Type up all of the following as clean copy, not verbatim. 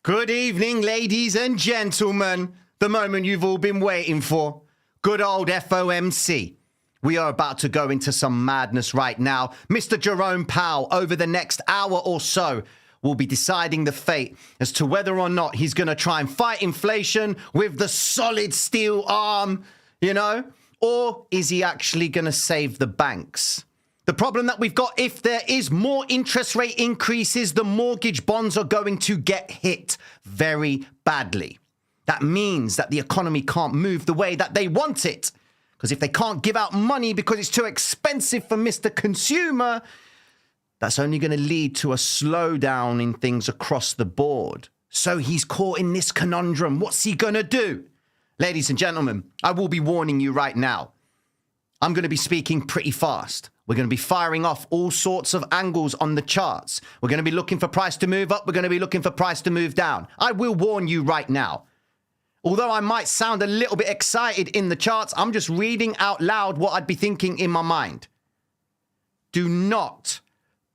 Good evening, ladies and gentlemen. The moment you've all been waiting for. Good old FOMC. We are about to go into some madness right now. Mr. Jerome Powell, over the next hour or so, will be deciding the fate as to whether or not he's going to try and fight inflation with the solid steel arm, you know? Or is he actually going to save the banks? The problem that we've got, if there is more interest rate increases, the mortgage bonds are going to get hit very badly. That means that the economy can't move the way that they want it. Because if they can't give out money because it's too expensive for Mr. Consumer, that's only going to lead to a slowdown in things across the board. So he's caught in this conundrum. What's he going to do? Ladies and gentlemen, I will be warning you right now. I'm going to be speaking pretty fast. We're going to be firing off all sorts of angles on the charts. We're going to be looking for price to move up. We're going to be looking for price to move down. I will warn you right now. Although I might sound a little bit excited in the charts, I'm just reading out loud what I'd be thinking in my mind. Do not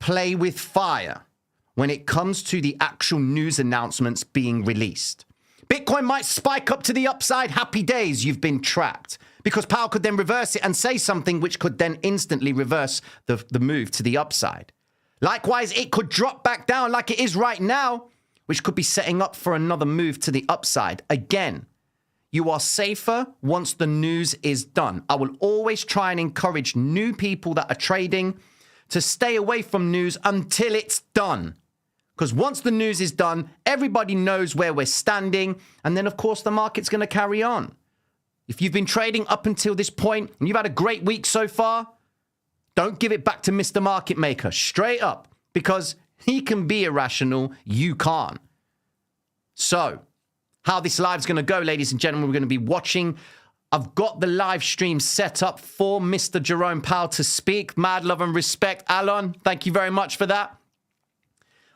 play with fire when it comes to the actual news announcements being released. Bitcoin might spike up to the upside. Happy days, you've been trapped. Because Powell could then reverse it and say something which could then instantly reverse the move to the upside. Likewise, it could drop back down like it is right now, which could be setting up for another move to the upside. Again, you are safer once the news is done. I will always try and encourage new people that are trading to stay away from news until it's done. Because once the news is done, everybody knows where we're standing. And then, of course, the market's going to carry on. If you've been trading up until this point and you've had a great week so far, don't give it back to Mr. Market Maker. Straight up. Because he can be irrational. You can't. So, how this live is going to go, ladies and gentlemen, we're going to be watching. I've got the live stream set up for Mr. Jerome Powell to speak. Mad love and respect. Alon, thank you very much for that.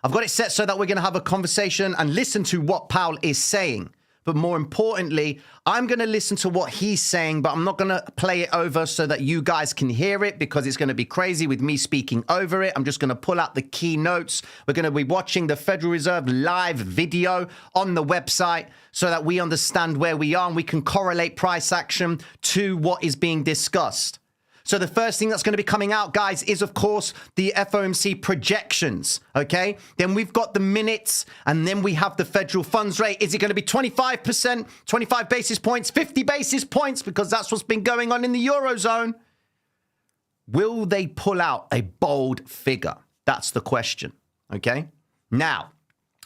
I've got it set so that we're going to have a conversation and listen to what Powell is saying. But more importantly, I'm going to listen to what he's saying, but I'm not going to play it over so that you guys can hear it because it's going to be crazy with me speaking over it. I'm just going to pull out the key notes. We're going to be watching the Federal Reserve live video on the website so that we understand where we are and we can correlate price action to what is being discussed. So the first thing that's going to be coming out, guys, is, of course, the FOMC projections, okay? Then we've got the minutes, and then we have the federal funds rate. Is it going to be 25%, 25 basis points, 50 basis points? Because that's what's been going on in the Eurozone. Will they pull out a bold figure? That's the question, okay? Now,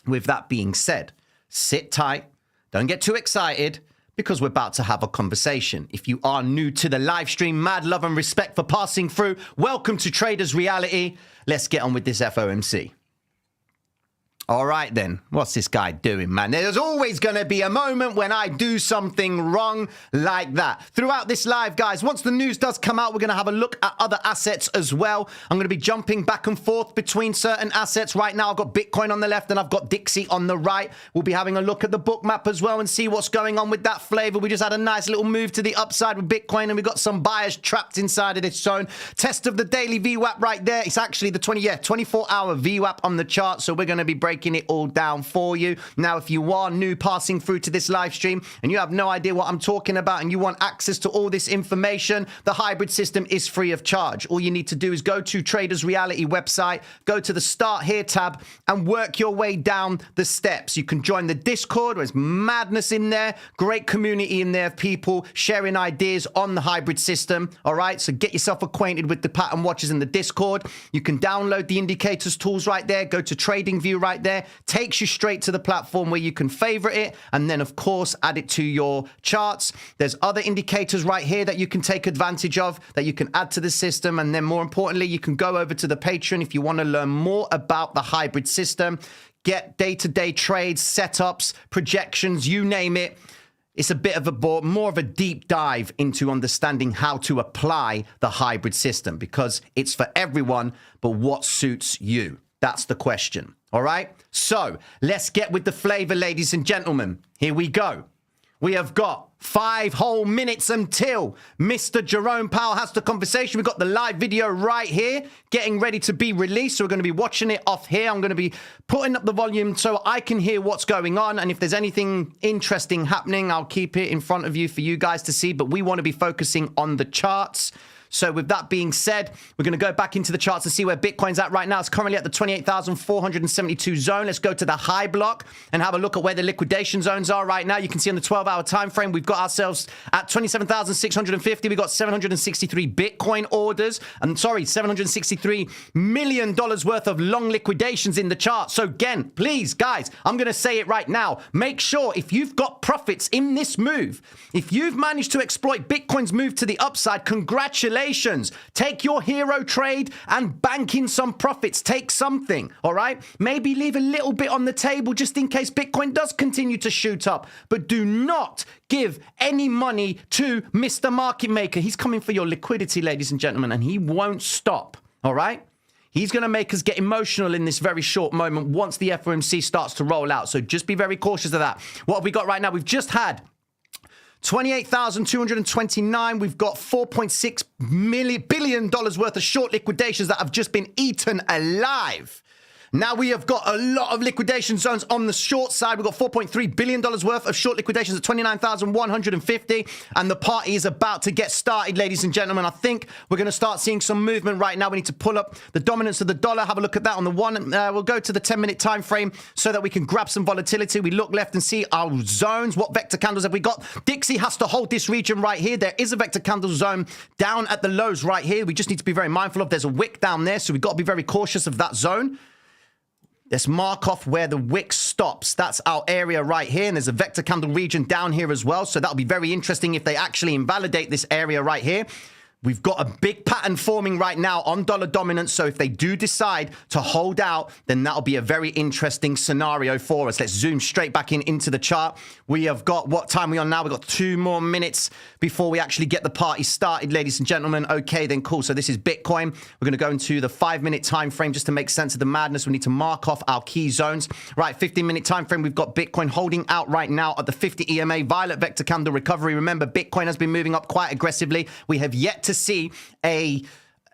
with that being said, sit tight. Don't get too excited, because we're about to have a conversation. If you are new to the live stream, mad love and respect for passing through. Welcome to Traders Reality. Let's get on with this FOMC. All right, then. What's this guy doing, man? There's always going to be a moment when I do something wrong like that. Throughout this live, guys, once the news does come out, we're going to have a look at other assets as well. I'm going to be jumping back and forth between certain assets. Right now, I've got Bitcoin on the left and I've got Dixie on the right. We'll be having a look at the Bookmap as well and see what's going on with that flavor. We just had a nice little move to the upside with Bitcoin and we've got some buyers trapped inside of this zone. Test of the daily VWAP right there. It's actually the 24-hour VWAP on the chart, so we're going to be breaking it all down for you. Now, if you are new passing through to this live stream and you have no idea what I'm talking about and you want access to all this information, the hybrid system is free of charge. All you need to do is go to Traders Reality website, go to the Start Here tab and work your way down the steps. You can join the Discord. There's madness in there. Great community in there of people sharing ideas on the hybrid system. All right, so get yourself acquainted with the pattern watchers in the Discord. You can download the indicators tools right there. Go to TradingView right there. Takes you straight to the platform where you can favorite it and then, of course, add it to your charts. There's other indicators right here that you can take advantage of, that you can add to the system. And then more importantly, you can go over to the Patreon if you want to learn more about the hybrid system, get day-to-day trades, setups, projections, you name it. It's a bit of a more of a deep dive into understanding how to apply the hybrid system because it's for everyone, but what suits you? That's the question. All right. So let's get with the flavor, ladies and gentlemen. Here we go. We have got 5 whole minutes until Mr. Jerome Powell has the conversation. We've got the live video right here getting ready to be released. So we're going to be watching it off here. I'm going to be putting up the volume so I can hear what's going on. And if there's anything interesting happening, I'll keep it in front of you for you guys to see. But we want to be focusing on the charts. So with that being said, we're going to go back into the charts to see where Bitcoin's at right now. It's currently at the 28,472 zone. Let's go to the high block and have a look at where the liquidation zones are right now. You can see on the 12-hour time frame, we've got ourselves at 27,650. We've got 763 Bitcoin orders. And sorry, $763 million worth of long liquidations in the chart. So again, please, guys, I'm going to say it right now. Make sure if you've got profits in this move, if you've managed to exploit Bitcoin's move to the upside, congratulations. Take your hero trade and bank in some profits. Take something, all right? Maybe leave a little bit on the table just in case Bitcoin does continue to shoot up. But do not give any money to Mr. Market Maker. He's coming for your liquidity, ladies and gentlemen, and he won't stop, all right? He's going to make us get emotional in this very short moment once the FOMC starts to roll out. So just be very cautious of that. What have we got right now? We've just had 28,229. We've got $4.6 billion worth of short liquidations that have just been eaten alive. Now we have got a lot of liquidation zones on the short side. We've got $4.3 billion worth of short liquidations at 29,150. And the party is about to get started, ladies and gentlemen. I think we're going to start seeing some movement right now. We need to pull up the dominance of the dollar. Have a look at that on the one. We'll go to the 10-minute time frame so that we can grab some volatility. We look left and see our zones. What vector candles have we got? Dixie has to hold this region right here. There is a vector candle zone down at the lows right here. We just need to be very mindful of. There's a wick down there, so we've got to be very cautious of that zone. Let's mark off where the wick stops. That's our area right here. And there's a vector candle region down here as well. So that'll be very interesting if they actually invalidate this area right here. We've got a big pattern forming right now on dollar dominance. So if they do decide to hold out, then that'll be a very interesting scenario for us. Let's zoom straight back into the chart. We have got, what time are we on now? We've got 2 more minutes before we actually get the party started, ladies and gentlemen. Okay, then cool. So this is Bitcoin. We're going to go into the 5-minute time frame just to make sense of the madness. We need to mark off our key zones. Right, 15-minute time frame. We've got Bitcoin holding out right now at the 50 EMA violet vector candle recovery. Remember, Bitcoin has been moving up quite aggressively. We have yet to see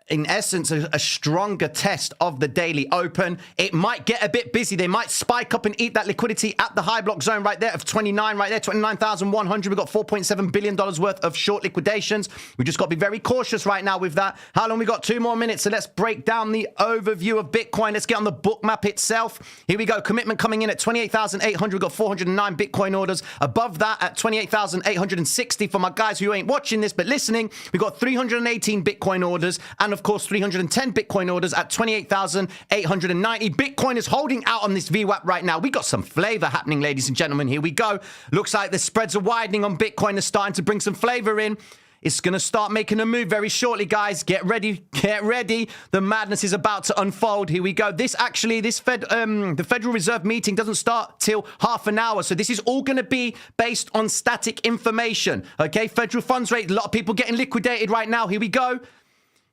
in essence, a stronger test of the daily open. It might get a bit busy. They might spike up and eat that liquidity at the high block zone right there of 29 right there, 29,100. We've got $4.7 billion worth of short liquidations. We just got to be very cautious right now with that. How long? We got 2 more minutes. So let's break down the overview of Bitcoin. Let's get on the Bookmap itself. Here we go. Commitment coming in at 28,800. We've got 409 Bitcoin orders. Above that at 28,860 for my guys who ain't watching this but listening. We've got 318 Bitcoin orders and of course 310 Bitcoin orders at 28,890. Bitcoin is holding out on this VWAP right now. We got some flavor happening, ladies and gentlemen. Here we go. Looks like the spreads are widening on Bitcoin. They're starting to bring some flavor in. It's going to start making a move very shortly, guys. Get ready. Get ready. The madness is about to unfold. Here we go. The Federal Reserve meeting doesn't start till half an hour. So this is all going to be based on static information. Okay, federal funds rate. A lot of people getting liquidated right now. Here we go.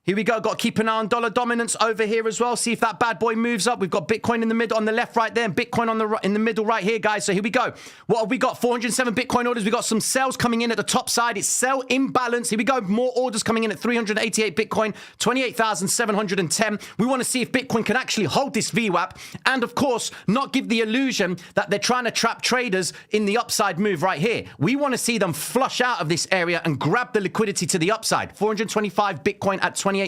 Here we go. Got to keep an eye on dollar dominance over here as well. See if that bad boy moves up. We've got Bitcoin in the middle on the left right there and Bitcoin on the right, in the middle right here, guys. So here we go. What have we got? 407 Bitcoin orders. We got some sales coming in at the top side. It's sell imbalance. Here we go. More orders coming in at 388 Bitcoin, 28,710. We want to see if Bitcoin can actually hold this VWAP and, of course, not give the illusion that they're trying to trap traders in the upside move right here. We want to see them flush out of this area and grab the liquidity to the upside. 425 Bitcoin at 28,800.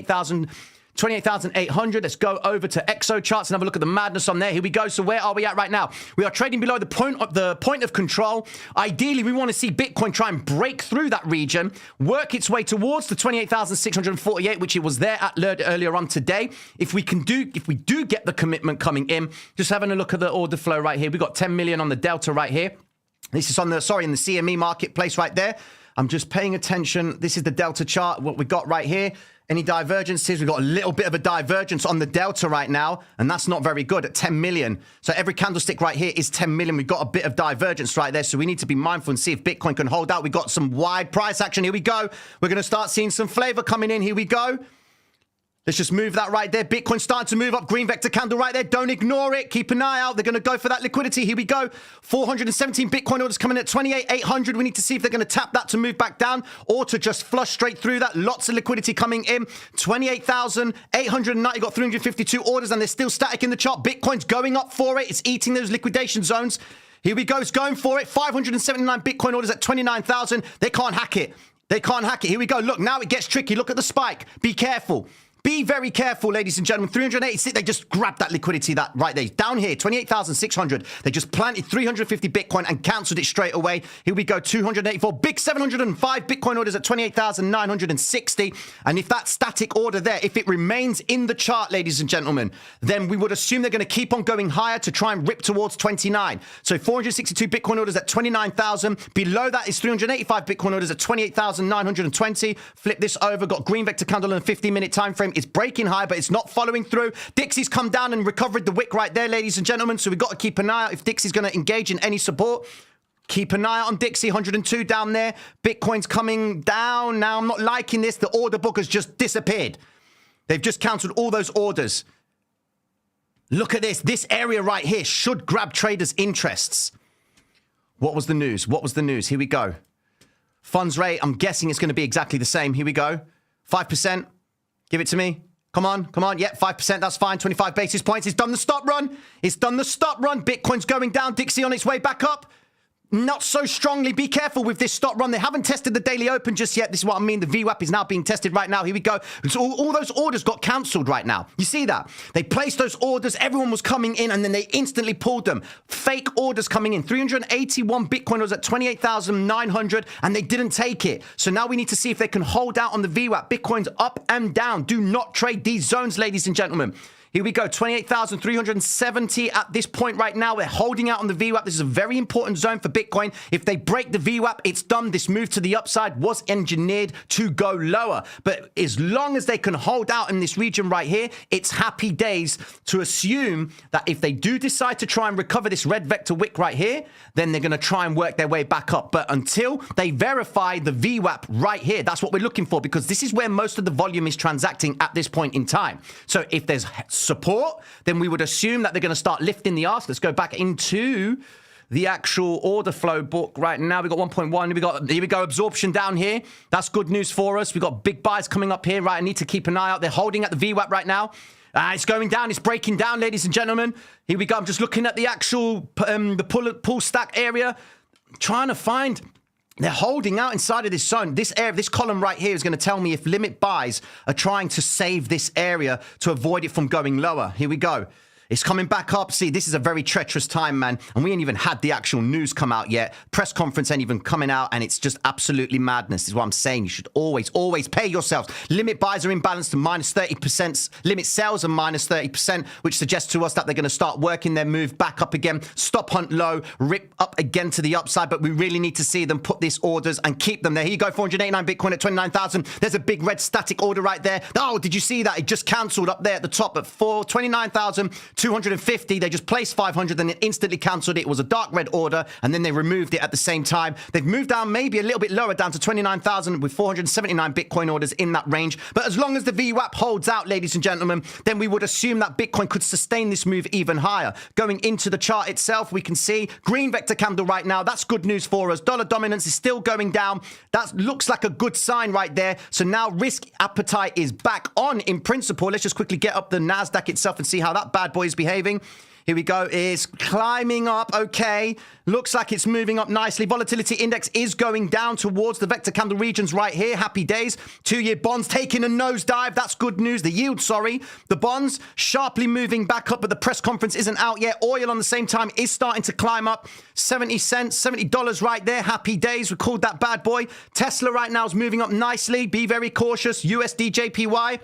Let's go over to Exo Charts and have a look at the madness on there. Here we go. So where are we at right now? We are trading below the point of control. Ideally, we want to see Bitcoin try and break through that region, work its way towards the 28,648, which it was there at earlier on today. If we do get the commitment coming in, just having a look at the order flow right here. We got 10 million on the delta right here. This is on the in the CME marketplace right there. I'm just paying attention. This is the delta chart. What we got right here. Any divergences? We've got a little bit of a divergence on the delta right now, and that's not very good at 10 million. So every candlestick right here is 10 million. We've got a bit of divergence right there, so we need to be mindful and see if Bitcoin can hold out. We've got some wide price action. Here we go. We're going to start seeing some flavor coming in. Here we go. Let's just move that right there. Bitcoin starting to move up. Green vector candle right there. Don't ignore it. Keep an eye out. They're going to go for that liquidity. Here we go. 417 Bitcoin orders coming at 28,800. We need to see if they're going to tap that to move back down or to just flush straight through that. Lots of liquidity coming in. 28,890. Got 352 orders and they're still static in the chart. Bitcoin's going up for it. It's eating those liquidation zones. Here we go. It's going for it. 579 Bitcoin orders at 29,000. They can't hack it. They can't hack it. Here we go. Look, now it gets tricky. Look at the spike. Be careful. Be very careful, ladies and gentlemen. 386, they just grabbed that liquidity that right there. Down here, 28,600. They just planted 350 Bitcoin and cancelled it straight away. Here we go, 284. Big 705 Bitcoin orders at 28,960. And if that static order there, if it remains in the chart, ladies and gentlemen, then we would assume they're going to keep on going higher to try and rip towards 29. So 462 Bitcoin orders at 29,000. Below that is 385 Bitcoin orders at 28,920. Flip this over. Got green vector candle in a 15-minute time frame. It's breaking high, but it's not following through. Dixie's come down and recovered the wick right there, ladies and gentlemen. So we've got to keep an eye out if Dixie's going to engage in any support. Keep an eye out on Dixie, 102 down there. Bitcoin's coming down. Now, I'm not liking this. The order book has just disappeared. They've just cancelled all those orders. Look at this. This area right here should grab traders' interests. What was the news? What was the news? Here we go. Funds rate, I'm guessing it's going to be exactly the same. Here we go. 5%. Give it to me. Come on, come on. Yep, 5%, that's fine. 25 basis points. It's done the stop run. It's done the stop run. Bitcoin's going down. Dixie on its way back up. Not so strongly. Be careful with this stop run. They haven't tested the daily open just yet. This is what I mean. The VWAP is now being tested right now. Here we go. So all those orders got cancelled right now. You see that? They placed those orders. Everyone was coming in and then they instantly pulled them. Fake orders coming in. 381 Bitcoin orders at 28,900 and they didn't take it. So now we need to see if they can hold out on the VWAP. Bitcoin's up and down. Do not trade these zones, ladies and gentlemen. Here we go, 28,370 at this point right now. We're holding out on the VWAP. This is a very important zone for Bitcoin. If they break the VWAP, it's done. This move to the upside was engineered to go lower. But as long as they can hold out in this region right here, it's happy days to assume that if they do decide to try and recover this red vector wick right here, then they're going to try and work their way back up. But until they verify the VWAP right here, that's what we're looking for because this is where most of the volume is transacting at this point in time. So if there's support, then we would assume that they're going to start lifting the ask. Let's go back into the actual order flow book right now. We've got 1.1. Here we go, absorption down here. That's good news for us. We've got big buys coming up here, right? I need to keep an eye out. They're holding at the VWAP right now. It's going down. It's breaking down, ladies and gentlemen. Here we go. I'm just looking at the actual the pull stack area, trying to find. They're holding out inside of this zone. This area, this column right here is going to tell me if limit buys are trying to save this area to avoid it from going lower. Here we go. It's coming back up. See, this is a very treacherous time, man. And we ain't even had the actual news come out yet. Press conference ain't even coming out. And it's just absolutely madness. This is what I'm saying. You should always pay yourselves. Limit buys are imbalanced to minus 30%. Limit sales are minus 30%, which suggests to us that they're going to start working their move back up again. Stop hunt low, rip up again to the upside. But we really need to see them put these orders and keep them there. Here you go, 489 Bitcoin at 29,000. There's a big red static order right there. Oh, did you see that? It just cancelled up there at the top at 29,250. They just placed 500 and it instantly cancelled it. It was a dark red order and then they removed it at the same time. They've moved down maybe a little bit lower down to 29,000 with 479 Bitcoin orders in that range. But as long as the VWAP holds out, ladies and gentlemen, then we would assume that Bitcoin could sustain this move even higher. Going into the chart itself, we can see green vector candle right now. That's good news for us. Dollar dominance is still going down. That looks like a good sign right there. So now risk appetite is back on in principle. Let's just quickly get up the NASDAQ itself and see how that bad boy is behaving. Here we go. It's climbing up. Okay. Looks like it's moving up nicely. Volatility index is going down towards the vector candle regions right here. Happy days. 2-year bonds taking a nosedive. That's good news. The yield, sorry. The bonds sharply moving back up, but the press conference isn't out yet. Oil on the same time is starting to climb up. 70 cents, $70 right there. Happy days. We called that bad boy. Tesla right now is moving up nicely. Be very cautious. USDJPY.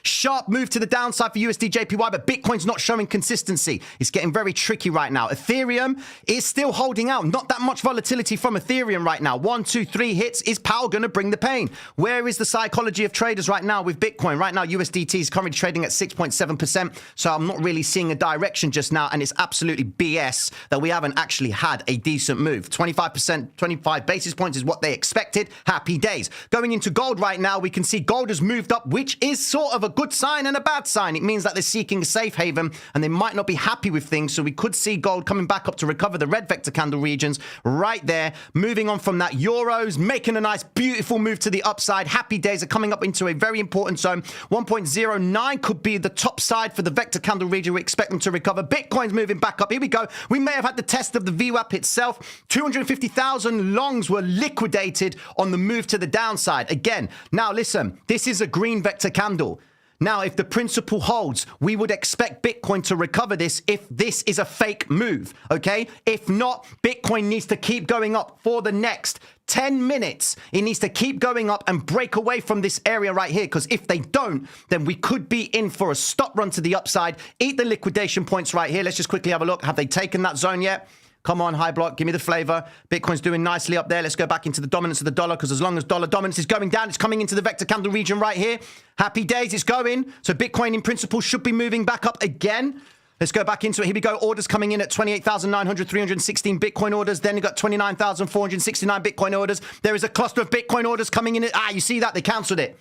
Sharp move to the downside for USDJPY, but Bitcoin's not showing consistency. It's getting very tricky right now. Ethereum is still holding out. Not that much volatility from Ethereum right now. 1, 2, 3 hits. Is power going to bring the pain? Where is the psychology of traders right now with Bitcoin? Right now, USDT is currently trading at 6.7%, so I'm not really seeing a direction just now, and it's absolutely BS that we haven't actually had a decent move. 25%, 25 basis points is what they expected. Happy days. Going into gold right now, we can see gold has moved up, which is sort of a good sign and a bad sign. It means that they're seeking a safe haven and they might not be happy with things. So we could see gold coming back up to recover the red vector candle regions right there. Moving on from that, euros making a nice, beautiful move to the upside. Happy days are coming up into a very important zone. 1.09 could be the top side for the vector candle region. We expect them to recover. Bitcoin's moving back up. Here we go. We may have had the test of the VWAP itself. 250,000 longs were liquidated on the move to the downside. Again, now listen, this is a green vector candle. Now, if the principle holds, we would expect Bitcoin to recover this if this is a fake move, okay? If not, Bitcoin needs to keep going up for the next 10 minutes. It needs to keep going up and break away from this area right here, because if they don't, then we could be in for a stop run to the upside. Eat the liquidation points right here. Let's just quickly have a look. Have they taken that zone yet? Come on, high block, give me the flavor. Bitcoin's doing nicely up there. Let's go back into the dominance of the dollar, because as long as dollar dominance is going down, it's coming into the vector candle region right here. Happy days, it's going. So Bitcoin in principle should be moving back up again. Let's go back into it. Here we go. Orders coming in at 28,900, 316 Bitcoin orders. Then you got 29,469 Bitcoin orders. There is a cluster of Bitcoin orders coming in. You see that? They cancelled it.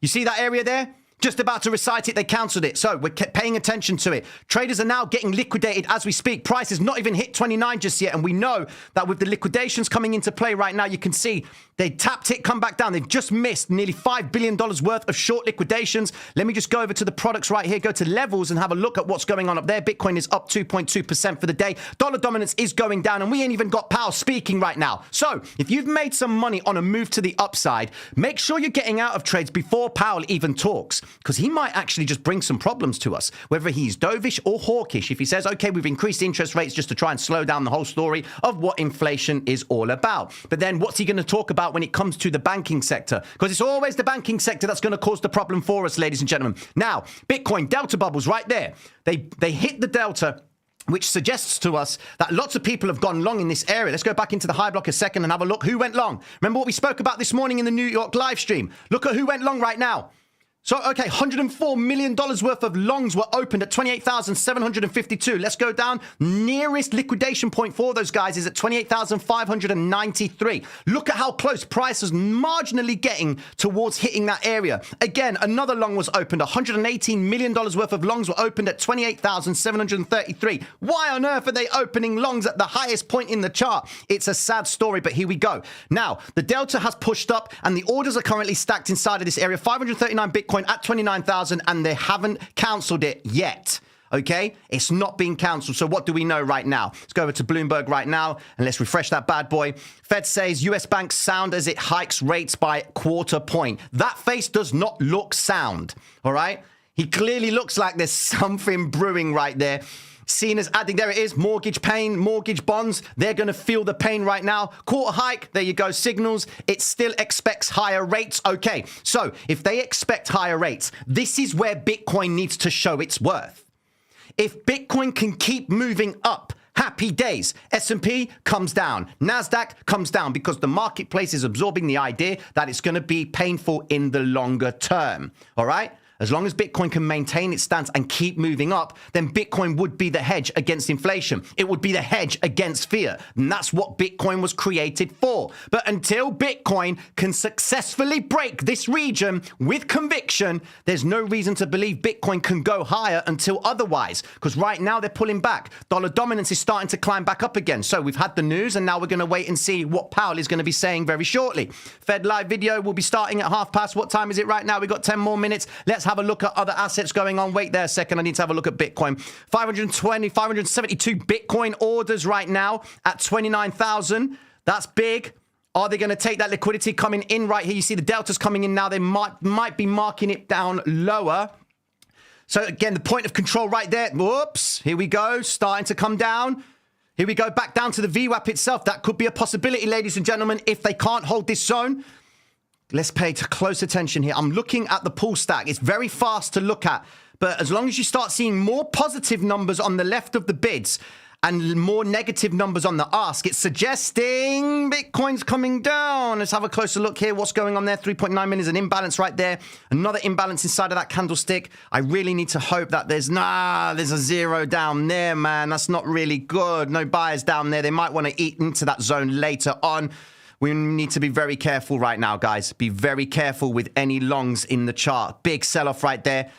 You see that area there? Just about to recite it, they cancelled it. So we're paying attention to it. Traders are now getting liquidated as we speak. Price has not even hit 29 just yet. And we know that with the liquidations coming into play right now, you can see they tapped it, come back down. They've just missed nearly $5 billion worth of short liquidations. Let me just go over to the products right here, go to levels and have a look at what's going on up there. Bitcoin is up 2.2% for the day. Dollar dominance is going down, and we ain't even got Powell speaking right now. So if you've made some money on a move to the upside, make sure you're getting out of trades before Powell even talks, because he might actually just bring some problems to us, whether he's dovish or hawkish. If he says, okay, we've increased interest rates just to try and slow down the whole story of what inflation is all about. But then what's he going to talk about when it comes to the banking sector? Because it's always the banking sector that's going to cause the problem for us, ladies and gentlemen. Now, Bitcoin, delta bubbles right there. They hit the delta, which suggests to us that lots of people have gone long in this area. Let's go back into the high block a second and have a look who went long. Remember what we spoke about this morning in the New York live stream? Look at who went long right now. So, okay, $104 million worth of longs were opened at 28,752. Let's go down. Nearest liquidation point for those guys is at 28,593. Look at how close price is marginally getting towards hitting that area. Again, another long was opened. $118 million worth of longs were opened at 28,733. Why on earth are they opening longs at the highest point in the chart? It's a sad story, but here we go. Now, the delta has pushed up and the orders are currently stacked inside of this area. 539 Bitcoin at 29,000, and they haven't cancelled it yet. Okay, it's not being cancelled. So what do we know right now? Let's go over to Bloomberg right now and let's refresh that bad boy. Fed says US banks sound as it hikes rates by quarter point. That face does not look sound. All right, he clearly looks like there's something brewing right there. Seen as adding, there it is, mortgage pain, mortgage bonds. They're going to feel the pain right now. Quarter hike, there you go, signals. It still expects higher rates. Okay, so if they expect higher rates, this is where Bitcoin needs to show its worth. If Bitcoin can keep moving up, happy days. S&P comes down. NASDAQ comes down because the marketplace is absorbing the idea that it's going to be painful in the longer term. All right? As long as Bitcoin can maintain its stance and keep moving up, then Bitcoin would be the hedge against inflation. It would be the hedge against fear. And that's what Bitcoin was created for. But until Bitcoin can successfully break this region with conviction, there's no reason to believe Bitcoin can go higher until otherwise. Because right now they're pulling back. Dollar dominance is starting to climb back up again. So we've had the news and now we're going to wait and see what Powell is going to be saying very shortly. Fed Live video will be starting at 12:30. What time is it right now? We've got 10 more minutes. Let's have a look at other assets going on. Wait there a second. I need to have a look at Bitcoin. 572 Bitcoin orders right now at 29,000. That's big. Are they going to take that liquidity coming in right here? You see the deltas coming in now. They might be marking it down lower. So again, the point of control right there. Whoops. Here we go. Starting to come down. Here we go. Back down to the VWAP itself. That could be a possibility, ladies and gentlemen, if they can't hold this zone. Let's pay close attention here. I'm looking at the pull stack. It's very fast to look at. But as long as you start seeing more positive numbers on the left of the bids and more negative numbers on the ask, it's suggesting Bitcoin's coming down. Let's have a closer look here. What's going on there? 3.9 million is an imbalance right there. Another imbalance inside of that candlestick. I really need to hope that there's a zero down there, man. That's not really good. No buyers down there. They might want to eat into that zone later on. We need to be very careful right now, guys. Be very careful with any longs in the chart. Big sell-off right there.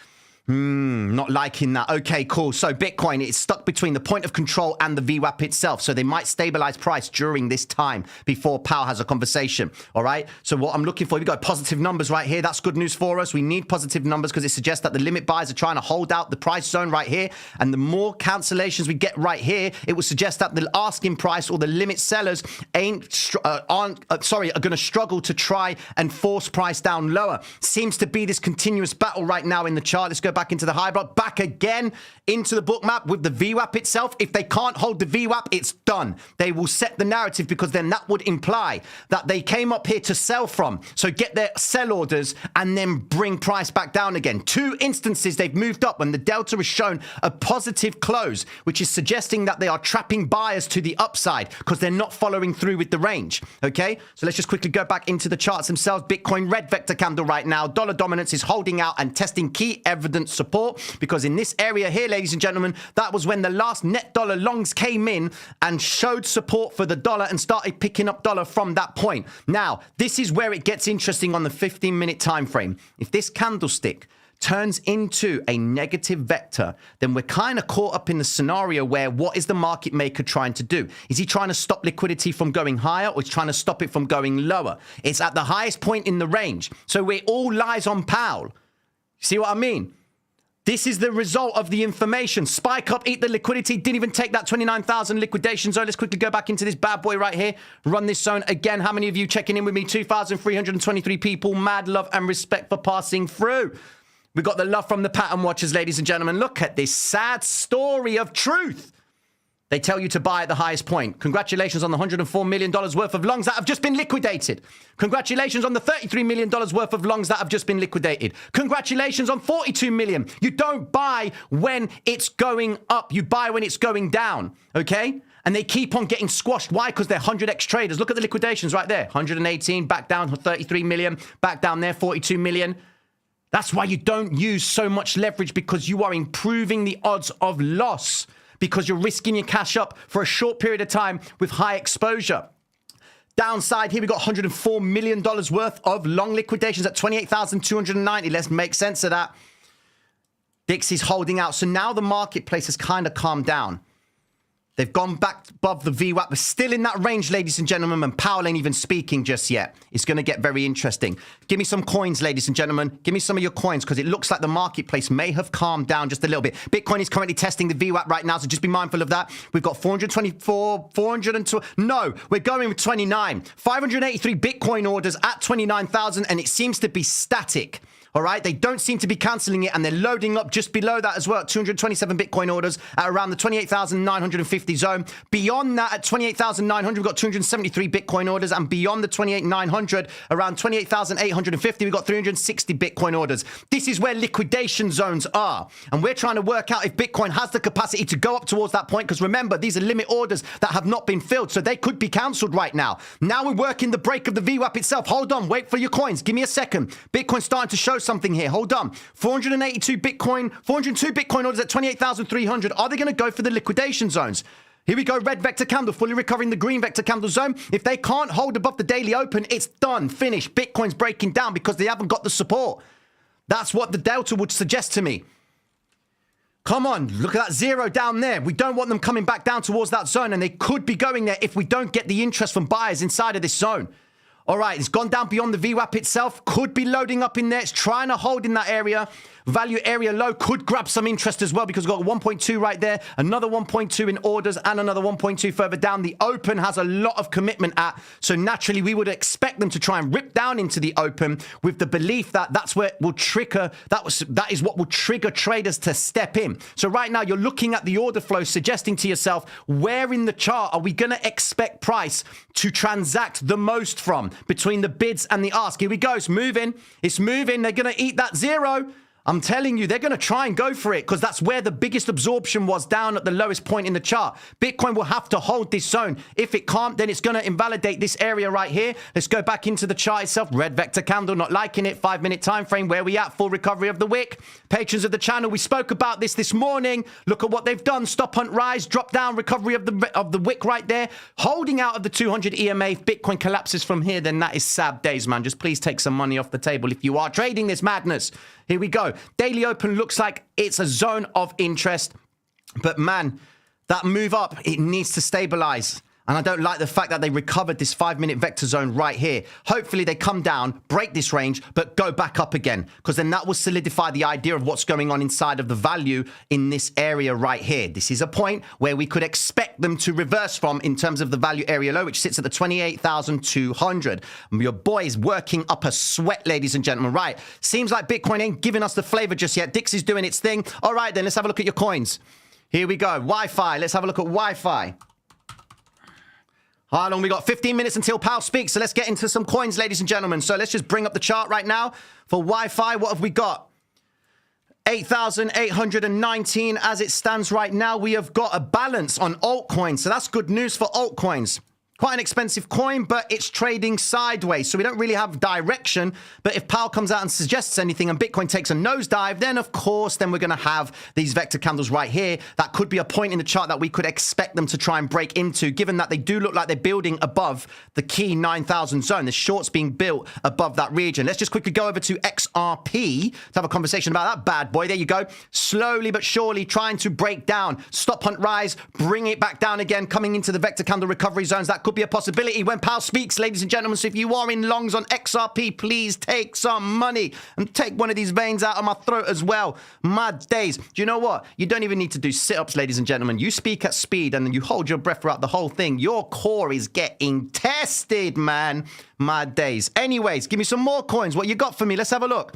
Not liking that. Okay, cool. So Bitcoin is stuck between the point of control and the VWAP itself. So they might stabilize price during this time before Powell has a conversation. All right. So what I'm looking for, we got positive numbers right here. That's good news for us. We need positive numbers because it suggests that the limit buyers are trying to hold out the price zone right here. And the more cancellations we get right here, it will suggest that the asking price or the limit sellers are going to struggle to try and force price down lower. Seems to be this continuous battle right now in the chart. Let's go back into the high block, back again into the Bookmap with the VWAP itself. If they can't hold the VWAP, it's done. They will set the narrative because then that would imply that they came up here to sell from. So get their sell orders and then bring price back down again. 2 instances they've moved up when the delta has shown a positive close, which is suggesting that they are trapping buyers to the upside because they're not following through with the range. Okay, so let's just quickly go back into the charts themselves. Bitcoin red vector candle right now. Dollar dominance is holding out and testing key evidence support because in this area here, ladies and gentlemen, that was when the last net dollar longs came in and showed support for the dollar and started picking up dollar from that point. Now, this is where it gets interesting on the 15-minute time frame. If this candlestick turns into a negative vector, then we're kind of caught up in the scenario where what is the market maker trying to do? Is he trying to stop liquidity from going higher or is he trying to stop it from going lower? It's at the highest point in the range. So it all lies on Powell. See what I mean? This is the result of the information. Spike up, eat the liquidity. Didn't even take that 29,000 liquidation zone. Let's quickly go back into this bad boy right here. Run this zone again. How many of you checking in with me? 2,323 people. Mad love and respect for passing through. We got the love from the pattern watchers, ladies and gentlemen. Look at this sad story of truth. They tell you to buy at the highest point. Congratulations on the $104 million worth of longs that have just been liquidated. Congratulations on the $33 million worth of longs that have just been liquidated. Congratulations on $42 million. You don't buy when it's going up. You buy when it's going down, okay? And they keep on getting squashed. Why? Because they're 100x traders. Look at the liquidations right there. 118, back down 33 million, back down there 42 million. That's why you don't use so much leverage, because you are improving the odds of loss, because you're risking your cash up for a short period of time with high exposure. Downside here, we got $104 million worth of long liquidations at 28,290. Let's make sense of that. DIX is holding out. So now the marketplace has kind of calmed down. They've gone back above the VWAP. We're still in that range, ladies and gentlemen, and Powell ain't even speaking just yet. It's going to get very interesting. Give me some coins, ladies and gentlemen. Give me some of your coins, because it looks like the marketplace may have calmed down just a little bit. Bitcoin is currently testing the VWAP right now, so just be mindful of that. We've got 424, 402. No, we're going with 29. 583 Bitcoin orders at 29,000, and it seems to be static. All right, they don't seem to be cancelling it, and they're loading up just below that as well. 227 Bitcoin orders at around the 28,950 zone. Beyond that, at 28,900, we've got 273 Bitcoin orders, and beyond the 28,900, around 28,850, we've got 360 Bitcoin orders. This is where liquidation zones are, and we're trying to work out if Bitcoin has the capacity to go up towards that point, because remember, these are limit orders that have not been filled, so they could be cancelled right now. Now we're working the break of the VWAP itself. Hold on, wait for your coins. Give me a second. Bitcoin's starting to show something here. Hold on. 402 Bitcoin orders at 28,300. Are they going to go for the liquidation zones? Here we go. Red vector candle, fully recovering the green vector candle zone. If they can't hold above the daily open, it's done. Finished. Bitcoin's breaking down because they haven't got the support. That's what the delta would suggest to me. Come on, look at that zero down there. We don't want them coming back down towards that zone, and they could be going there if we don't get the interest from buyers inside of this zone. All right, it's gone down beyond the VWAP itself. Could be loading up in there. It's trying to hold in that area. Value area low could grab some interest as well, because we've got 1.2 right there, another 1.2 in orders, and another 1.2 further down. The open has a lot of commitment at, so naturally we would expect them to try and rip down into the open with the belief that that's where it will trigger, that is what will trigger traders to step in. So right now you're looking at the order flow, suggesting to yourself, where in the chart are we going to expect price to transact the most from between the bids and the ask? Here we go. It's moving. It's moving. They're going to eat that zero. I'm telling you, they're going to try and go for it because that's where the biggest absorption was, down at the lowest point in the chart. Bitcoin will have to hold this zone. If it can't, then it's going to invalidate this area right here. Let's go back into the chart itself. Red vector candle, not liking it. 5-minute time frame. Where we at? Full recovery of the wick. Patrons of the channel, we spoke about this morning. Look at what they've done. Stop hunt rise, drop down, recovery of the wick right there. Holding out of the 200 EMA. If Bitcoin collapses from here, then that is sad days, man. Just please take some money off the table if you are trading this madness. Here we go. Daily open looks like it's a zone of interest. But man, that move up, it needs to stabilize. And I don't like the fact that they recovered this 5-minute vector zone right here. Hopefully they come down, break this range, but go back up again. Because then that will solidify the idea of what's going on inside of the value in this area right here. This is a point where we could expect them to reverse from in terms of the value area low, which sits at the 28,200. Your boy is working up a sweat, ladies and gentlemen. Right, seems like Bitcoin ain't giving us the flavor just yet. Dix is doing its thing. All right, then let's have a look at your coins. Here we go. Wi-Fi. Let's have a look at Wi-Fi. How long we got? 15 minutes until Powell speaks. So let's get into some coins, ladies and gentlemen. So let's just bring up the chart right now for Wi-Fi. What have we got? 8,819 as it stands right now. We have got a balance on altcoins. So that's good news for altcoins. Quite an expensive coin, but it's trading sideways. So we don't really have direction. But if Powell comes out and suggests anything and Bitcoin takes a nosedive, then of course, then we're going to have these vector candles right here. That could be a point in the chart that we could expect them to try and break into, given that they do look like they're building above the key 9,000 zone. The shorts being built above that region. Let's just quickly go over to XRP to have a conversation about that bad boy. There you go. Slowly but surely trying to break down. Stop hunt rise, bring it back down again, coming into the vector candle recovery zones. That could be a possibility when Powell speaks, ladies and gentlemen. So if you are in longs on XRP, please take some money and take one of these veins out of my throat as well. Mad days. Do you know what? You don't even need to do sit-ups, ladies and gentlemen. You speak at speed and then you hold your breath throughout the whole thing. Your core is getting tested, man. Mad days. Anyways, give me some more coins. What you got for me? Let's have a look.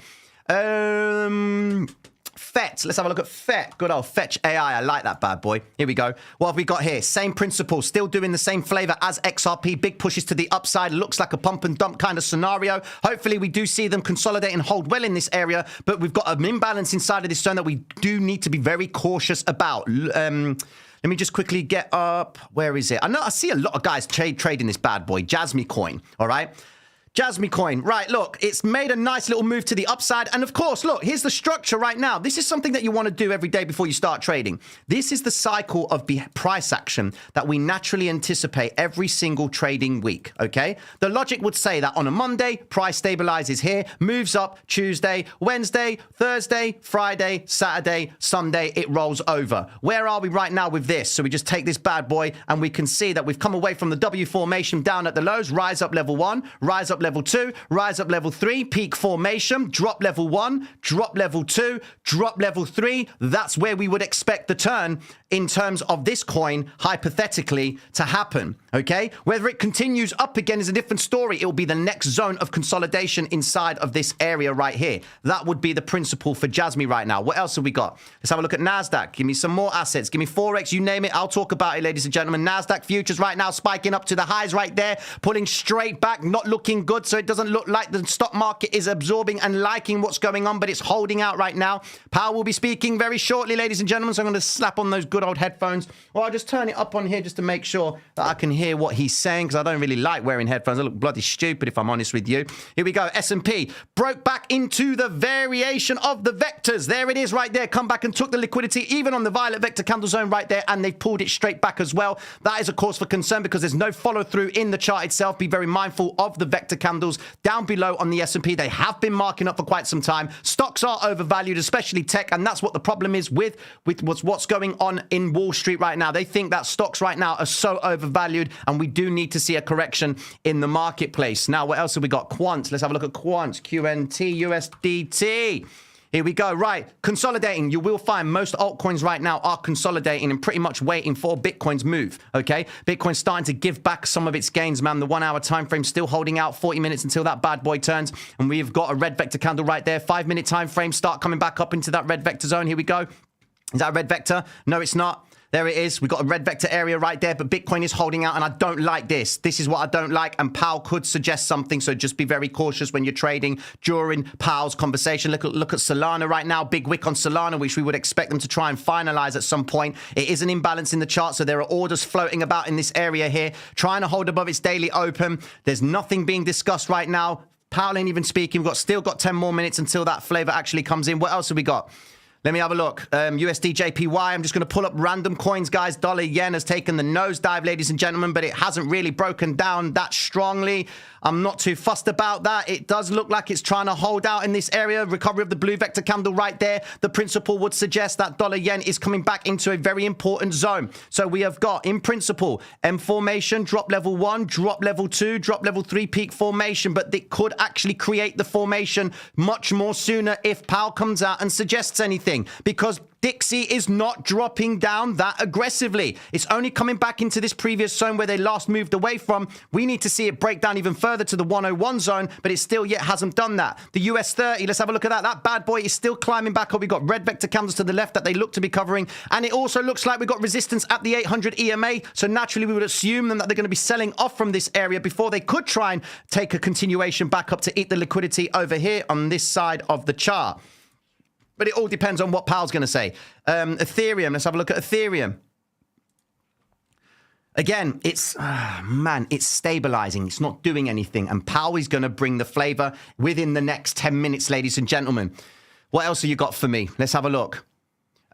FET. Let's have a look at FET. Good old Fetch AI. I like that bad boy. Here we go. What have we got here? Same principle. Still doing the same flavor as XRP. Big pushes to the upside. Looks like a pump and dump kind of scenario. Hopefully we do see them consolidate and hold well in this area. But we've got an imbalance inside of this zone that we do need to be very cautious about. Let me just quickly get up. Where is it? I see a lot of guys trading this bad boy. JAMY coin. All right. JAMY coin. Right, look, it's made a nice little move to the upside. And of course, look, here's the structure right now. This is something that you want to do every day before you start trading. This is the cycle of price action that we naturally anticipate every single trading week, okay? The logic would say that on a Monday, price stabilizes here, moves up Tuesday, Wednesday, Thursday, Friday, Saturday, Sunday, it rolls over. Where are we right now with this? So we just take this bad boy and we can see that we've come away from the W formation down at the lows, rise up level 1, rise up level 2, rise up level 3, peak formation, drop level 1, drop level 2, drop level 3. That's where we would expect the turn in terms of this coin, hypothetically, to happen, okay? Whether it continues up again is a different story. It will be the next zone of consolidation inside of this area right here. That would be the principle for JAMY right now. What else have we got? Let's have a look at NASDAQ. Give me some more assets. Give me Forex, you name it. I'll talk about it, ladies and gentlemen. NASDAQ futures right now spiking up to the highs right there, pulling straight back, not looking good, so it doesn't look like the stock market is absorbing and liking what's going on, but it's holding out right now. Powell will be speaking very shortly, ladies and gentlemen, so I'm going to slap on those good old headphones. Or I'll just turn it up on here just to make sure that I can hear what he's saying, because I don't really like wearing headphones. I look bloody stupid if I'm honest with you. Here we go. S&P broke back into the variation of the vectors. There it is right there. Come back and took the liquidity even on the violet vector candle zone right there, and they've pulled it straight back as well. That is a cause for concern because there's no follow through in the chart itself. Be very mindful of the vector candles down below on the S&P. They have been marking up for quite some time. Stocks are overvalued, especially tech, and that's what the problem is with what's going on in Wall Street right now. They think that stocks right now are so overvalued, and we do need to see a correction in the marketplace. Now, what else have we got? QUNT. Let's have a look at QUNT. QNT, USDT. Here we go. Right. Consolidating. You will find most altcoins right now are consolidating and pretty much waiting for Bitcoin's move. Okay. Bitcoin's starting to give back some of its gains, man. The 1 hour time frame still holding out 40 minutes until that bad boy turns. And we've got a red vector candle right there. 5 minute time frame. Start coming back up into that red vector zone. Here we go. Is that a red vector? No, it's not. There it is. We've got a red vector area right there, but Bitcoin is holding out, and I don't like this. This is what I don't like, and Powell could suggest something, so just be very cautious when you're trading during Powell's conversation. Look at Solana right now. Big wick on Solana, which we would expect them to try and finalize at some point. It is an imbalance in the chart, so there are orders floating about in this area here, trying to hold above its daily open. There's nothing being discussed right now. Powell ain't even speaking. We've still got 10 more minutes until that flavor actually comes in. What else have we got? Let me have a look. USDJPY. I'm just going to pull up random coins, guys. Dollar yen has taken the nosedive, ladies and gentlemen, but it hasn't really broken down that strongly. I'm not too fussed about that. It does look like it's trying to hold out in this area. Recovery of the blue vector candle right there. The principle would suggest that dollar yen is coming back into a very important zone. So we have got, in principle, M formation, drop level 1, drop level 2, drop level 3 peak formation, but it could actually create the formation much more sooner if Powell comes out and suggests anything, because Dixie is not dropping down that aggressively. It's only coming back into this previous zone where they last moved away from. We need to see it break down even further to the 101 zone, but it still yet hasn't done that. The US 30, let's have a look at that. That bad boy is still climbing back up. We've got red vector candles to the left that they look to be covering, and it also looks like we've got resistance at the 800 EMA, so naturally we would assume that they're going to be selling off from this area before they could try and take a continuation back up to eat the liquidity over here on this side of the chart. But it all depends on what Powell's going to say. Ethereum, let's have a look at Ethereum. Again, it's, man, it's stabilizing. It's not doing anything. And Powell is going to bring the flavor within the next 10 minutes, ladies and gentlemen. What else have you got for me? Let's have a look.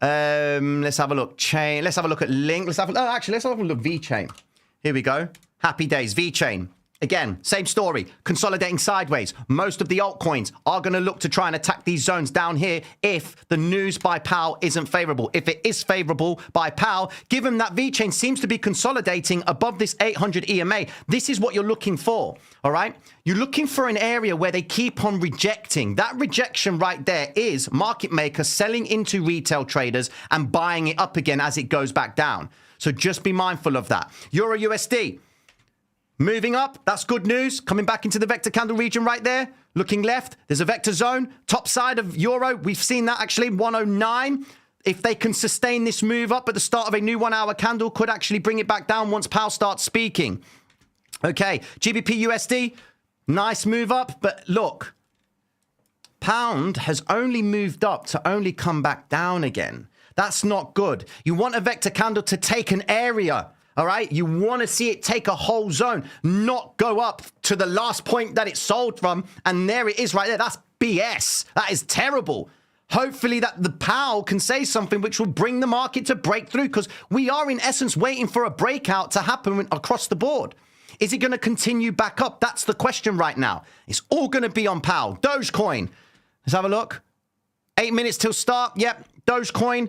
Let's have a look. Chain. Let's have a look at Link. Let's have a, actually, let's have a look at VeChain. Here we go. Happy days. VeChain. Again, same story, consolidating sideways. Most of the altcoins are going to look to try and attack these zones down here if the news by Powell isn't favorable. If it is favorable by Powell, given that VeChain seems to be consolidating above this 800 EMA, this is what you're looking for, all right? You're looking for an area where they keep on rejecting. That rejection right there is market makers selling into retail traders and buying it up again as it goes back down. So just be mindful of that. EURUSD. Moving up, that's good news. Coming back into the vector candle region right there. Looking left, there's a vector zone. Top side of Euro, we've seen that actually, 109. If they can sustain this move up at the start of a new 1 hour candle, could actually bring it back down once Powell starts speaking. Okay, GBPUSD, nice move up, but look, pound has only moved up to only come back down again. That's not good. You want a vector candle to take an area. All right, you want to see it take a whole zone, not go up to the last point that it sold from, and there it is right there. That's BS. That is terrible. Hopefully that the Powell can say something which will bring the market to break through, because we are in essence waiting for a breakout to happen across the board. Is it going to continue back up? That's the question right now. It's all going to be on Powell. Dogecoin. Let's have a look. 8 minutes till start. Yep, Dogecoin.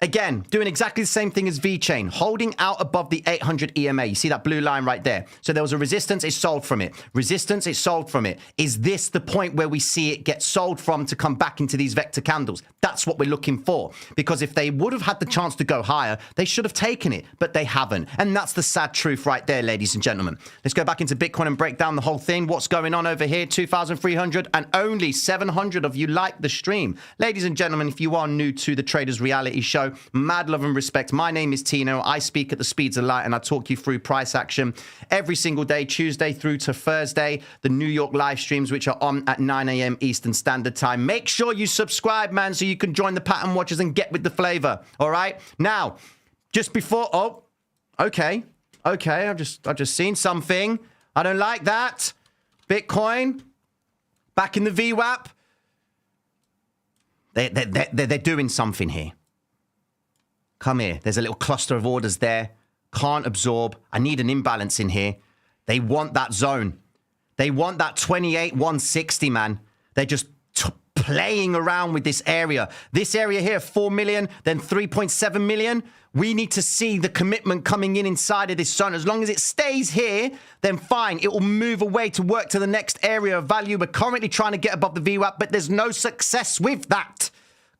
Again, doing exactly the same thing as VeChain, holding out above the 800 EMA. You see that blue line right there? So there was a resistance, it sold from it. Resistance, it sold from it. Is this the point where we see it get sold from to come back into these vector candles? That's what we're looking for. Because if they would have had the chance to go higher, they should have taken it, but they haven't. And that's the sad truth right there, ladies and gentlemen. Let's go back into Bitcoin and break down the whole thing. What's going on over here? 2,300 and only 700 of you like the stream. Ladies and gentlemen, if you are new to the Traders Reality Show, mad love and respect. My name is Tino. I speak at the speeds of light and I talk you through price action every single day, Tuesday through to Thursday. The New York live streams, which are on at 9 a.m. Eastern Standard Time. Make sure you subscribe, man, so you can join the pattern watchers and get with the flavor. All right. Now, just before, oh, okay. I've just seen something. I don't like that. Bitcoin back in the VWAP. They're doing something here. Come here. There's a little cluster of orders there. Can't absorb. I need an imbalance in here. They want that zone. They want that 28,160, man. They're just playing around with this area. This area here, 4 million, then 3.7 million. We need to see the commitment coming in inside of this zone. As long as it stays here, then fine. It will move away to work to the next area of value. We're currently trying to get above the VWAP, but there's no success with that.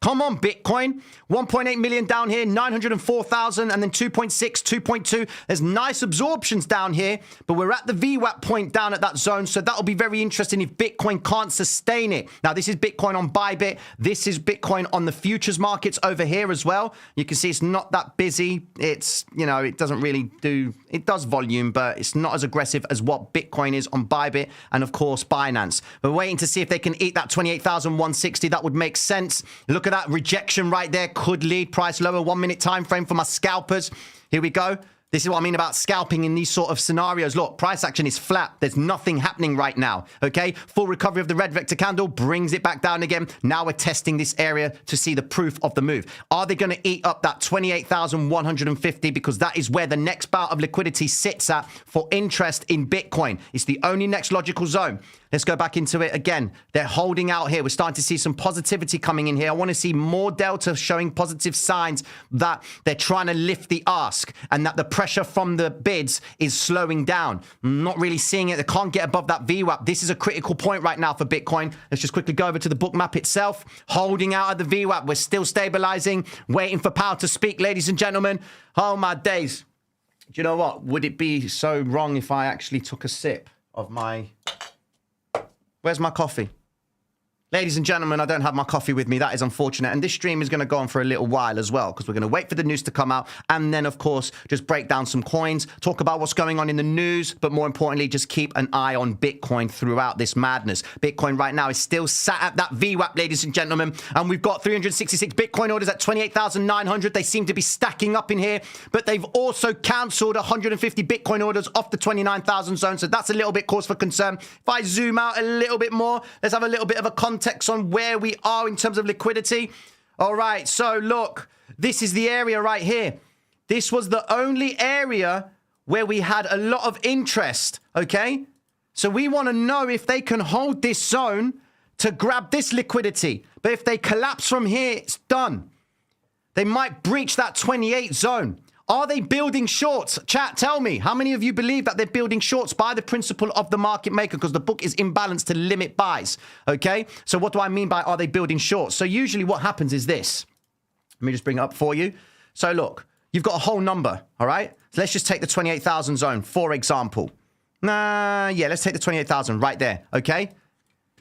Come on, Bitcoin. 1.8 million down here, 904,000, and then 2.6, 2.2. There's nice absorptions down here, but we're at the VWAP point down at that zone, so that'll be very interesting if Bitcoin can't sustain it. Now, this is Bitcoin on Bybit. This is Bitcoin on the futures markets over here as well. You can see it's not that busy. It's, you know, it doesn't really do, it does volume, but it's not as aggressive as what Bitcoin is on Bybit and, of course, Binance. We're waiting to see if they can eat that 28,160. That would make sense. Look at that rejection right there. Could lead price lower. 1 minute time frame for my scalpers. Here we go. This is what I mean about scalping in these sort of scenarios. Look, price action is flat. There's nothing happening right now, okay? Full recovery of the red vector candle brings it back down again. Now we're testing this area to see the proof of the move. Are they going to eat up that 28,150? Because that is where the next bout of liquidity sits at for interest in Bitcoin. It's the only next logical zone. Let's go back into it again. They're holding out here. We're starting to see some positivity coming in here. I want to see more delta showing positive signs that they're trying to lift the ask and that the pressure from the bids is slowing down. I'm not really seeing it. They can't get above that VWAP. This is a critical point right now for Bitcoin. Let's just quickly go over to the Bookmap itself. Holding out at the VWAP. We're still stabilizing, waiting for power to speak, ladies and gentlemen. Oh, my days. Do you know what? Would it be so wrong if I actually took a sip of my... Where's my coffee? Ladies and gentlemen, I don't have my coffee with me. That is unfortunate. And this stream is going to go on for a little while as well, because we're going to wait for the news to come out and then, of course, just break down some coins, talk about what's going on in the news, but more importantly, just keep an eye on Bitcoin throughout this madness. Bitcoin right now is still sat at that VWAP, ladies and gentlemen, and we've got 366 Bitcoin orders at 28,900. They seem to be stacking up in here, but they've also cancelled 150 Bitcoin orders off the 29,000 zone, so that's a little bit cause for concern. If I zoom out a little bit more, let's have a little bit of a context on where we are in terms of liquidity. All right, so look, this is the area right here. This was the only area where we had a lot of interest, okay? So we want to know if they can hold this zone to grab this liquidity. But if they collapse from here, it's done. They might breach that 28 zone. Are they building shorts? Chat, tell me. How many of you believe that they're building shorts by the principle of the market maker? Because the book is imbalanced to limit buys. Okay? So what do I mean by are they building shorts? So usually what happens is this. Let me just bring it up for you. So look, you've got a whole number. All right? So let's just take the 28,000 zone, for example. Yeah, let's take the 28,000 right there. Okay?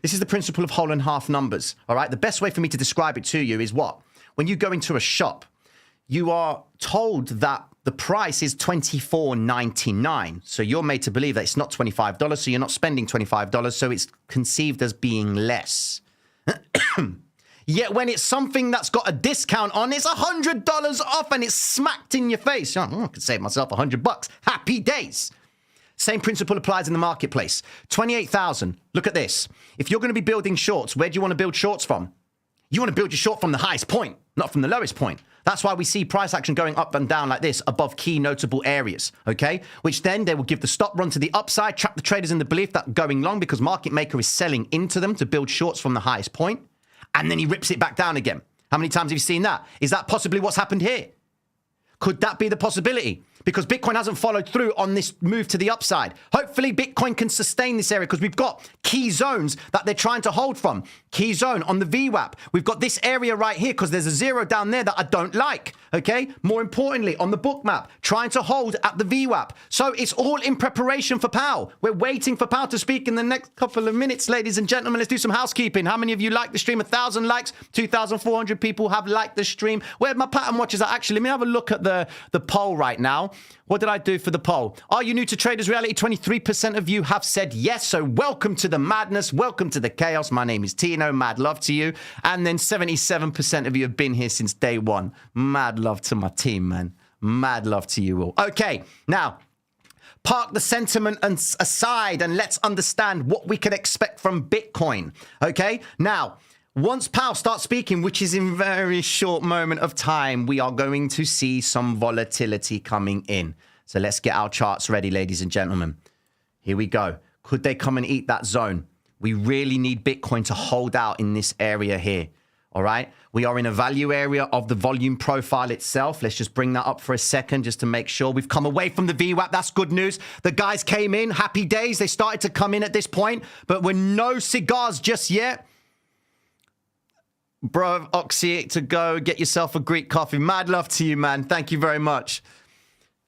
This is the principle of whole and half numbers. All right? The best way for me to describe it to you is what? When you go into a shop, you are told that the price is $24.99. So you're made to believe that it's not $25, so you're not spending $25, so it's conceived as being less. Yet when it's something that's got a discount on, it's $100 off and it's smacked in your face. Oh, I could save myself $100. Happy days. Same principle applies in the marketplace. 28,000. Look at this. If you're going to be building shorts, where do you want to build shorts from? You want to build your short from the highest point, not from the lowest point. That's why we see price action going up and down like this above key notable areas, okay? Which then they will give the stop run to the upside, trap the traders in the belief that going long because market maker is selling into them to build shorts from the highest point, and then he rips it back down again. How many times have you seen that? Is that possibly what's happened here? Could that be the possibility? Because Bitcoin hasn't followed through on this move to the upside. Hopefully, Bitcoin can sustain this area because we've got key zones that they're trying to hold from. Key zone on the VWAP. We've got this area right here because there's a zero down there that I don't like, okay? More importantly, on the Bookmap, trying to hold at the VWAP. So it's all in preparation for Powell. We're waiting for Powell to speak in the next couple of minutes, ladies and gentlemen. Let's do some housekeeping. How many of you like the stream? 1,000 likes. 2,400 people have liked the stream. Where my pattern watchers are actually, let me have a look at the poll right now. What did I do for the poll? Are you new to Traders Reality? 23% of you have said yes. So welcome to the madness. Welcome to the chaos. My name is Tino. Mad love to you. And then 77% of you have been here since day one. Mad love to my team, man. Mad love to you all. Okay, now, park the sentiment aside and let's understand what we can expect from Bitcoin. Okay, now, once Powell starts speaking, which is in a very short moment of time, we are going to see some volatility coming in. So let's get our charts ready, ladies and gentlemen. Here we go. Could they come and eat that zone? We really need Bitcoin to hold out in this area here. All right. We are in a value area of the volume profile itself. Let's just bring that up for a second just to make sure we've come away from the VWAP. That's good news. The guys came in. Happy days. They started to come in at this point, but we're no cigars just yet. Bro, Oxy, to go get yourself a Greek coffee. Mad love to you, man. Thank you very much.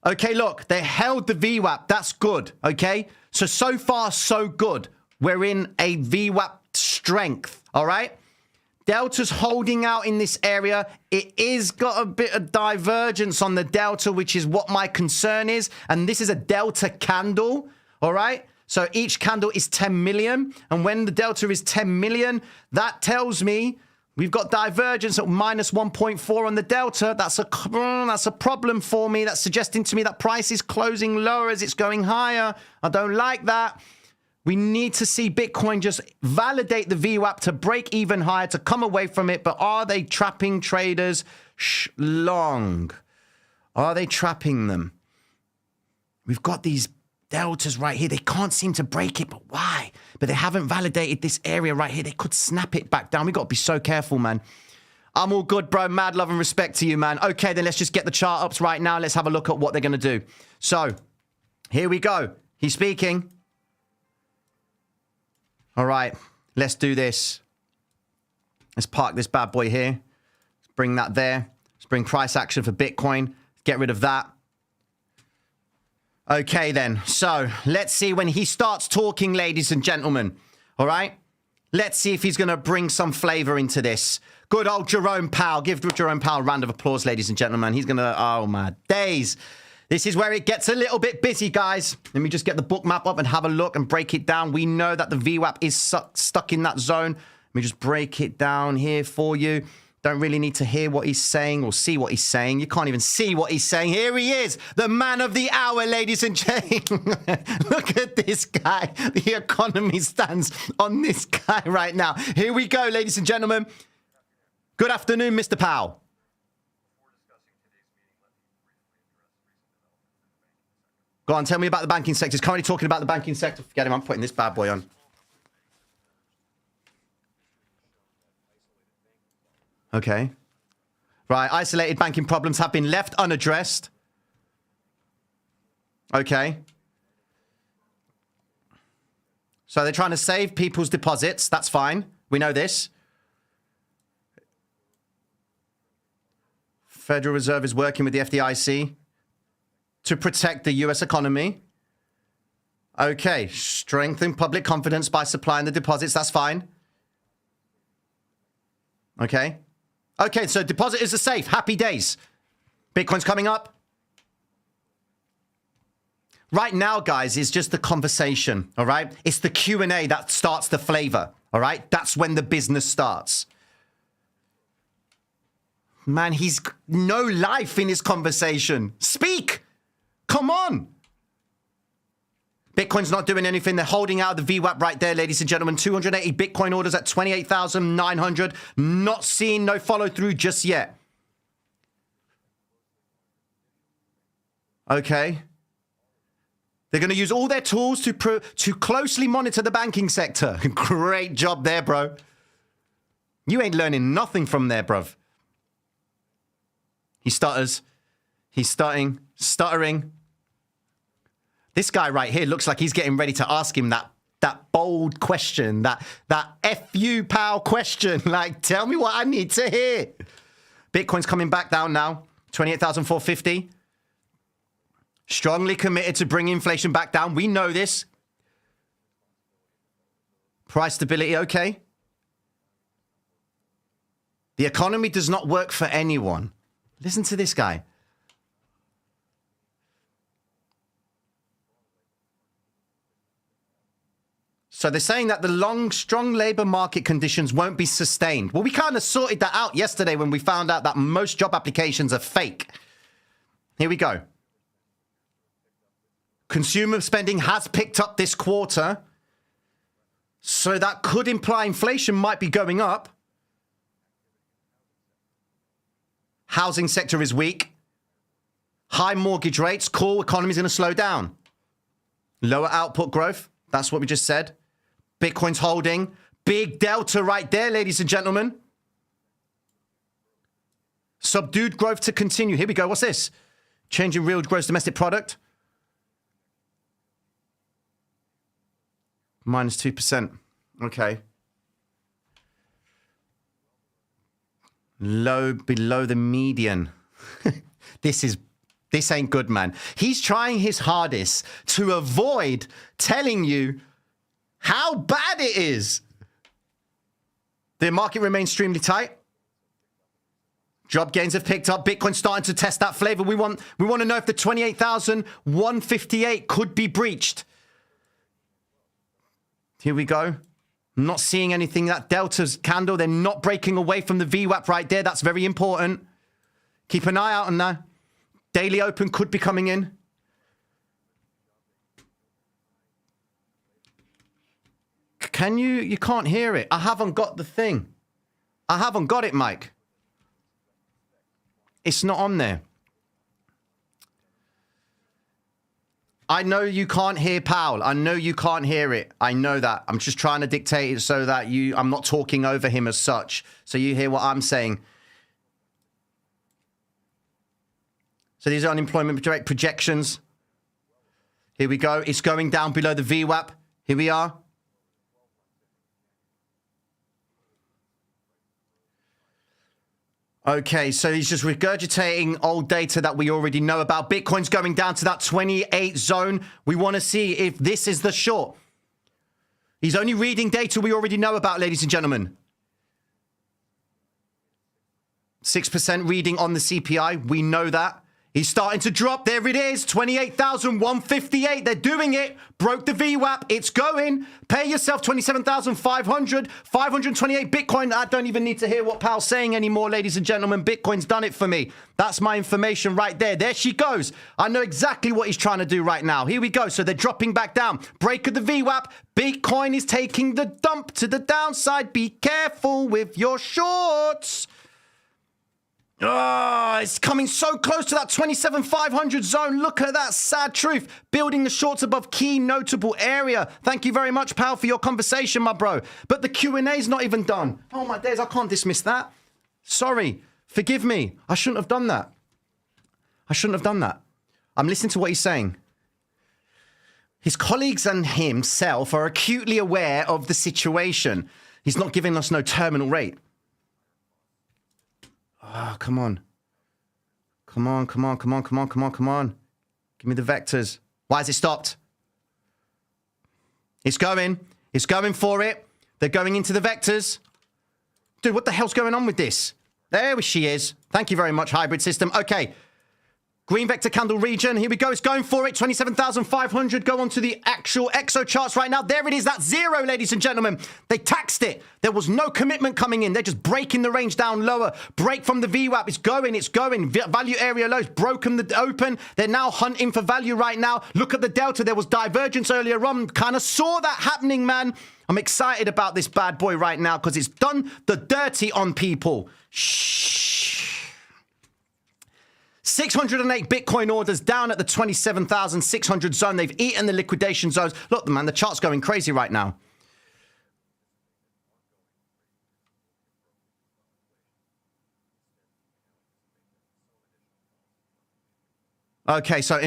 Okay, look, they held the VWAP. That's good, okay? So far, so good. We're in a VWAP strength, all right? Delta's holding out in this area. It is got a bit of divergence on the Delta, which is what my concern is. And this is a Delta candle, all right? So each candle is 10 million. And when the Delta is 10 million, that tells me we've got divergence at minus 1.4 on the Delta. That's a problem for me. That's suggesting to me that price is closing lower as it's going higher. I don't like that. We need to see Bitcoin just validate the VWAP to break even higher, to come away from it. But are they trapping traders long? Are they trapping them? We've got these Deltas right here. They can't seem to break it, but why? But they haven't validated this area right here. They could snap it back down. We've got to be so careful, man. I'm all good, bro. Mad love and respect to you, man. Okay, then let's just get the chart ups right now. Let's have a look at what they're going to do. So, here we go. He's speaking. All right, let's do this. Let's park this bad boy here. Let's bring that there. Let's bring price action for Bitcoin. Get rid of that. Okay, then. So let's see when he starts talking, ladies and gentlemen. All right? Let's see if he's going to bring some flavor into this. Good old Jerome Powell. Give Jerome Powell a round of applause, ladies and gentlemen. He's going to... Oh, my days. This is where it gets a little bit busy, guys. Let me just get the Bookmap up and have a look and break it down. We know that the VWAP is stuck in that zone. Let me just break it down here for you. Don't really need to hear what he's saying or see what he's saying. You can't even see what he's saying. Here he is, the man of the hour, ladies and gentlemen. Look at this guy. The economy stands on this guy right now. Here we go, ladies and gentlemen. Good afternoon, Mr. Powell. Go on, tell me about the banking sector. He's currently talking about the banking sector. Forget him, I'm putting this bad boy on. Okay. Right, isolated banking problems have been left unaddressed. Okay. So they're trying to save people's deposits. That's fine. We know this. Federal Reserve is working with the FDIC to protect the US economy. Okay. Strengthen public confidence by supplying the deposits. That's fine. Okay. Okay, so depositors are safe. Happy days. Bitcoin's coming up. Right now, guys, is just the conversation, all right? It's the Q&A that starts the flavor, all right? That's when the business starts. Man, he's no life in his conversation. Speak! Come on! Bitcoin's not doing anything. They're holding out the VWAP right there, ladies and gentlemen. 280 Bitcoin orders at 28,900. Not seeing no follow through just yet. Okay. They're going to use all their tools to closely monitor the banking sector. Great job there, bro. You ain't learning nothing from there, bruv. He stutters. He's stuttering. This guy right here looks like he's getting ready to ask him that bold question, that FU Powell question. Like, tell me what I need to hear. Bitcoin's coming back down now, 28,450. Strongly committed to bring inflation back down. We know this. Price stability, okay. The economy does not work for anyone. Listen to this guy. So they're saying that the strong labor market conditions won't be sustained. Well, we kind of sorted that out yesterday when we found out that most job applications are fake. Here we go. Consumer spending has picked up this quarter. So that could imply inflation might be going up. Housing sector is weak. High mortgage rates. Cool. Economy's going to slow down. Lower output growth. That's what we just said. Bitcoin's holding. Big delta right there, ladies and gentlemen. Subdued growth to continue. Here we go. What's this? Change in real gross domestic product. Minus 2%. Okay. Low below the median. This ain't good, man. He's trying his hardest to avoid telling you how bad it is. The market remains extremely tight. Job gains have picked up. Bitcoin starting to test that flavor. We want to know if the 28,158 could be breached. Here we go. I'm not seeing anything. That Delta's candle, they're not breaking away from the VWAP right there. That's very important. Keep an eye out on that. Daily open could be coming in. Can you? You can't hear it. I haven't got the thing. I haven't got it, Mike. It's not on there. I know you can't hear Powell. I know you can't hear it. I know that. I'm just trying to dictate it so that I'm not talking over him as such. So you hear what I'm saying. So these are unemployment direct projections. Here we go. It's going down below the VWAP. Here we are. Okay, so he's just regurgitating old data that we already know about. Bitcoin's going down to that 28 zone. We want to see if this is the short. He's only reading data we already know about, ladies and gentlemen. 6% reading on the CPI. We know that. He's starting to drop. There it is. 28,158. They're doing it. Broke the VWAP. It's going. Pay yourself 27,500. 528 Bitcoin. I don't even need to hear what Powell's saying anymore, ladies and gentlemen. Bitcoin's done it for me. That's my information right there. There she goes. I know exactly what he's trying to do right now. Here we go. So they're dropping back down. Break of the VWAP. Bitcoin is taking the dump to the downside. Be careful with your shorts. Oh, it's coming so close to that 27,500 zone. Look at that sad truth. Building the shorts above key notable area. Thank you very much, pal, for your conversation, my bro. But the Q&A's not even done. Oh, my days, I can't dismiss that. Sorry. Forgive me. I shouldn't have done that. I shouldn't have done that. I'm listening to what he's saying. His colleagues and himself are acutely aware of the situation. He's not giving us no terminal rate. Oh, come on. Come on, come on, come on, come on, come on, come on. Give me the vectors. Why has it stopped? It's going. It's going for it. They're going into the vectors. Dude, what the hell's going on with this? There she is. Thank you very much, hybrid system. Okay. Green vector candle region. Here we go. It's going for it. 27,500. Go on to the actual Exo charts right now. There it is. That's zero, ladies and gentlemen. They taxed it. There was no commitment coming in. They're just breaking the range down lower. Break from the VWAP. It's going. It's going. Value area lows. Broken the open. They're now hunting for value right now. Look at the delta. There was divergence earlier on. Kind of saw that happening, man. I'm excited about this bad boy right now because it's done the dirty on people. Shh. 608 Bitcoin orders down at the 27,600 zone. They've eaten the liquidation zones. Look, man, the chart's going crazy right now. Okay, so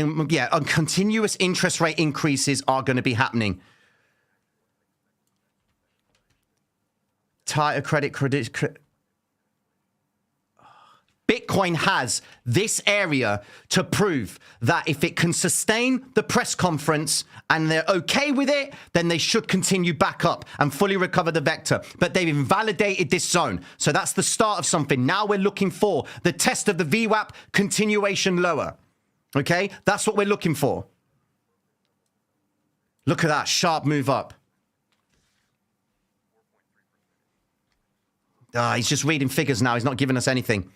continuous interest rate increases are going to be happening. Tighter credit. Bitcoin has this area to prove that if it can sustain the press conference and they're okay with it, then they should continue back up and fully recover the vector. But they've invalidated this zone. So that's the start of something. Now we're looking for the test of the VWAP continuation lower. Okay? That's what we're looking for. Look at that sharp move up. He's just reading figures now. He's not giving us anything.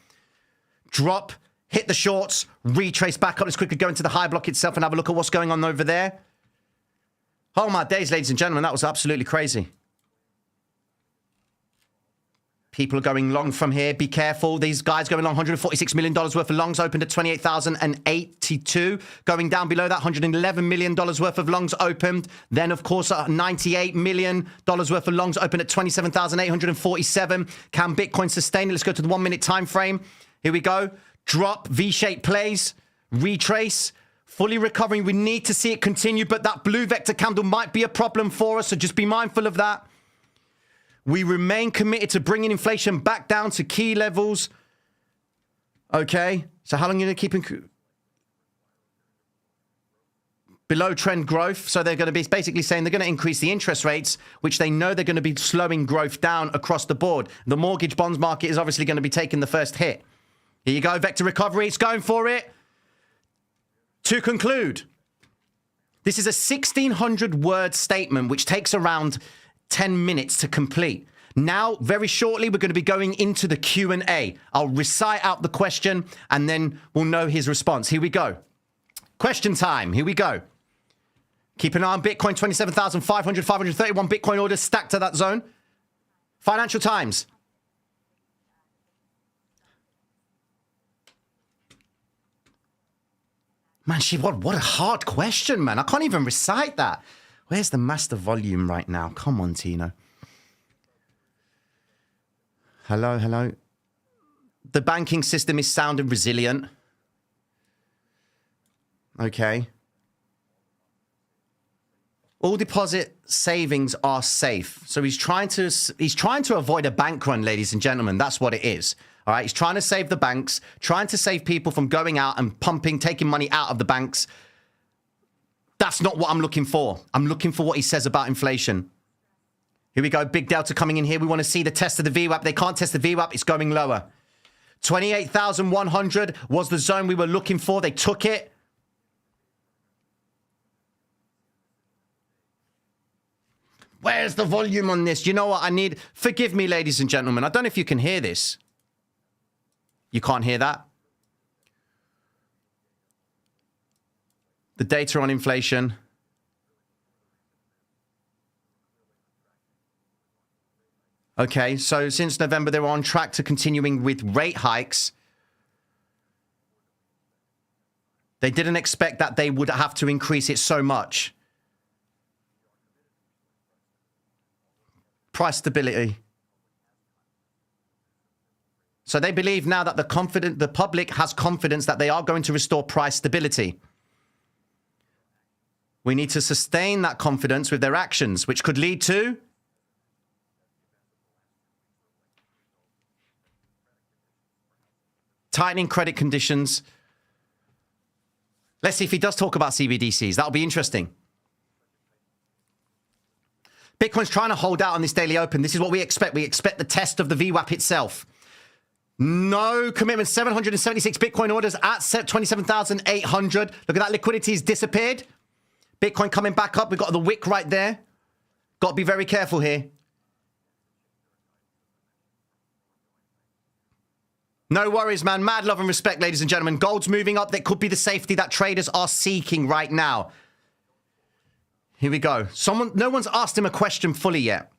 Drop, hit the shorts, retrace back up. Let's quickly go into the high block itself and have a look at what's going on over there. Oh, my days, ladies and gentlemen, that was absolutely crazy. People are going long from here. Be careful. These guys going long. $146 million worth of longs opened at 28,082. Going down below that, $111 million worth of longs opened. Then, of course, $98 million worth of longs opened at 27,847. Can Bitcoin sustain it? Let's go to the 1 minute time frame. Here we go. Drop, V-shaped plays, retrace, fully recovering. We need to see it continue, but that blue vector candle might be a problem for us, so just be mindful of that. We remain committed to bringing inflation back down to key levels. Okay. So how long are you going to keep below trend growth? So they're going to be basically saying they're going to increase the interest rates, which they know they're going to be slowing growth down across the board. The mortgage bonds market is obviously going to be taking the first hit. Here you go. Vector recovery. It's going for it. To conclude, this is a 1,600-word statement, which takes around 10 minutes to complete. Now, very shortly, we're going to be going into the Q&A. I'll recite out the question, and then we'll know his response. Here we go. Question time. Here we go. Keep an eye on Bitcoin, 27,500, 531 Bitcoin orders stacked to that zone. Financial Times. Man, what a hard question, man. I can't even recite that. Where's the master volume right now? Come on, Tino. Hello, hello. The banking system is sound and resilient. Okay. All deposit savings are safe. So he's trying to avoid a bank run, ladies and gentlemen. That's what it is. All right. He's trying to save the banks, trying to save people from going out and taking money out of the banks. That's not what I'm looking for. I'm looking for what he says about inflation. Here we go. Big delta coming in here. We want to see the test of the VWAP. They can't test the VWAP. It's going lower. 28,100 was the zone we were looking for. They took it. Where's the volume on this? You know what I need? Forgive me, ladies and gentlemen. I don't know if you can hear this. You can't hear that? The data on inflation. Okay, so since November, they were on track to continuing with rate hikes. They didn't expect that they would have to increase it so much. Price stability. So they believe now that the public has confidence that they are going to restore price stability. We need to sustain that confidence with their actions, which could lead to tightening credit conditions. Let's see if he does talk about CBDCs. That'll be interesting. Bitcoin's trying to hold out on this daily open. This is what we expect. We expect the test of the VWAP itself. No commitment. 776 Bitcoin orders at 27,800. Look at that. Liquidity has disappeared. Bitcoin coming back up. We've got the wick right there. Got to be very careful here. No worries, man. Mad love and respect, ladies and gentlemen. Gold's moving up. That could be the safety that traders are seeking right now. Here we go. No one's asked him a question fully yet.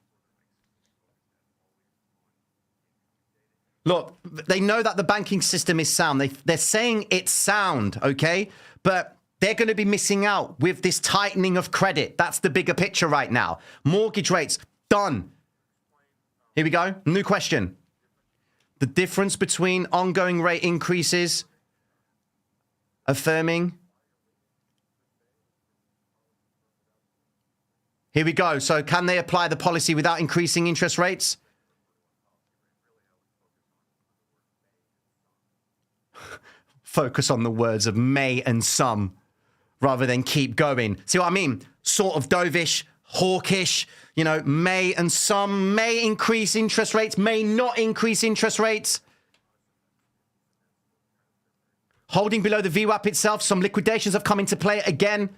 Look, they know that the banking system is sound. They're saying it's sound, okay? But they're going to be missing out with this tightening of credit. That's the bigger picture right now. Mortgage rates, done. Here we go. New question. The difference between ongoing rate increases, affirming. Here we go. So can they apply the policy without increasing interest rates? Focus on the words of may and some rather than keep going. See what I mean? Sort of dovish, hawkish, you know, may and some, may increase interest rates, may not increase interest rates. Holding below the VWAP itself, some liquidations have come into play again.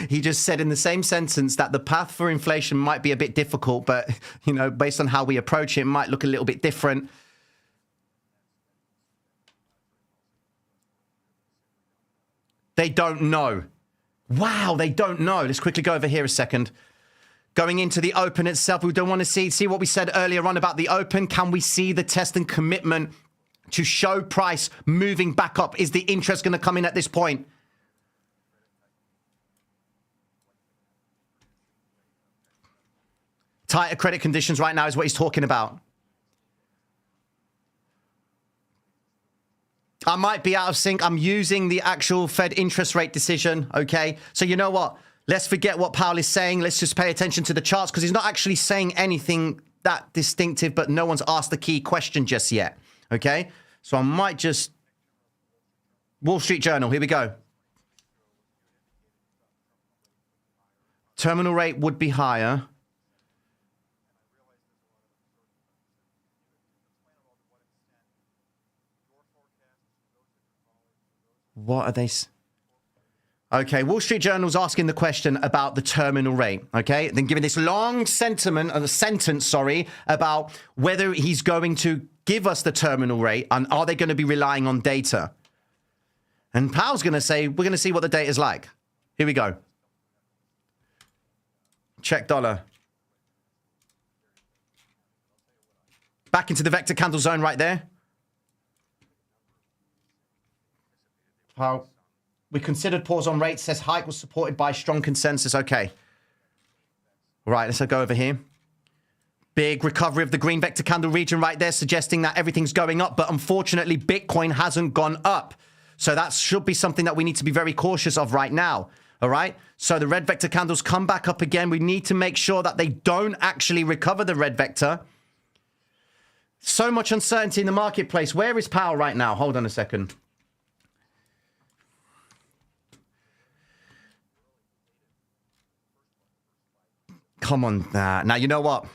He just said in the same sentence that the path for inflation might be a bit difficult, but, you know, based on how we approach it, it might look a little bit different. They don't know. Wow, they don't know. Let's quickly go over here a second. Going into the open itself, we don't want to see what we said earlier on about the open. Can we see the test and commitment to show price moving back up? Is the interest going to come in at this point? Tighter credit conditions right now is what he's talking about. I might be out of sync. I'm using the actual Fed interest rate decision, okay? So you know what? Let's forget what Powell is saying. Let's just pay attention to the charts because he's not actually saying anything that distinctive, but no one's asked the key question just yet, okay? So I might just... Wall Street Journal, here we go. Terminal rate would be higher. What are they... Okay, Wall Street Journal's asking the question about the terminal rate, okay? Then giving this long sentence, about whether he's going to give us the terminal rate and are they going to be relying on data? And Powell's going to say, we're going to see what the data's like. Here we go. Check dollar. Back into the vector candle zone right there. Powell. We considered pause on rates, says hike was supported by strong consensus. Okay. Right, let's go over here. Big recovery of the green vector candle region right there, suggesting that everything's going up. But unfortunately, Bitcoin hasn't gone up. So that should be something that we need to be very cautious of right now. All right. So the red vector candles come back up again. We need to make sure that they don't actually recover the red vector. So much uncertainty in the marketplace. Where is Powell right now? Hold on a second. Come on. Now, you know what?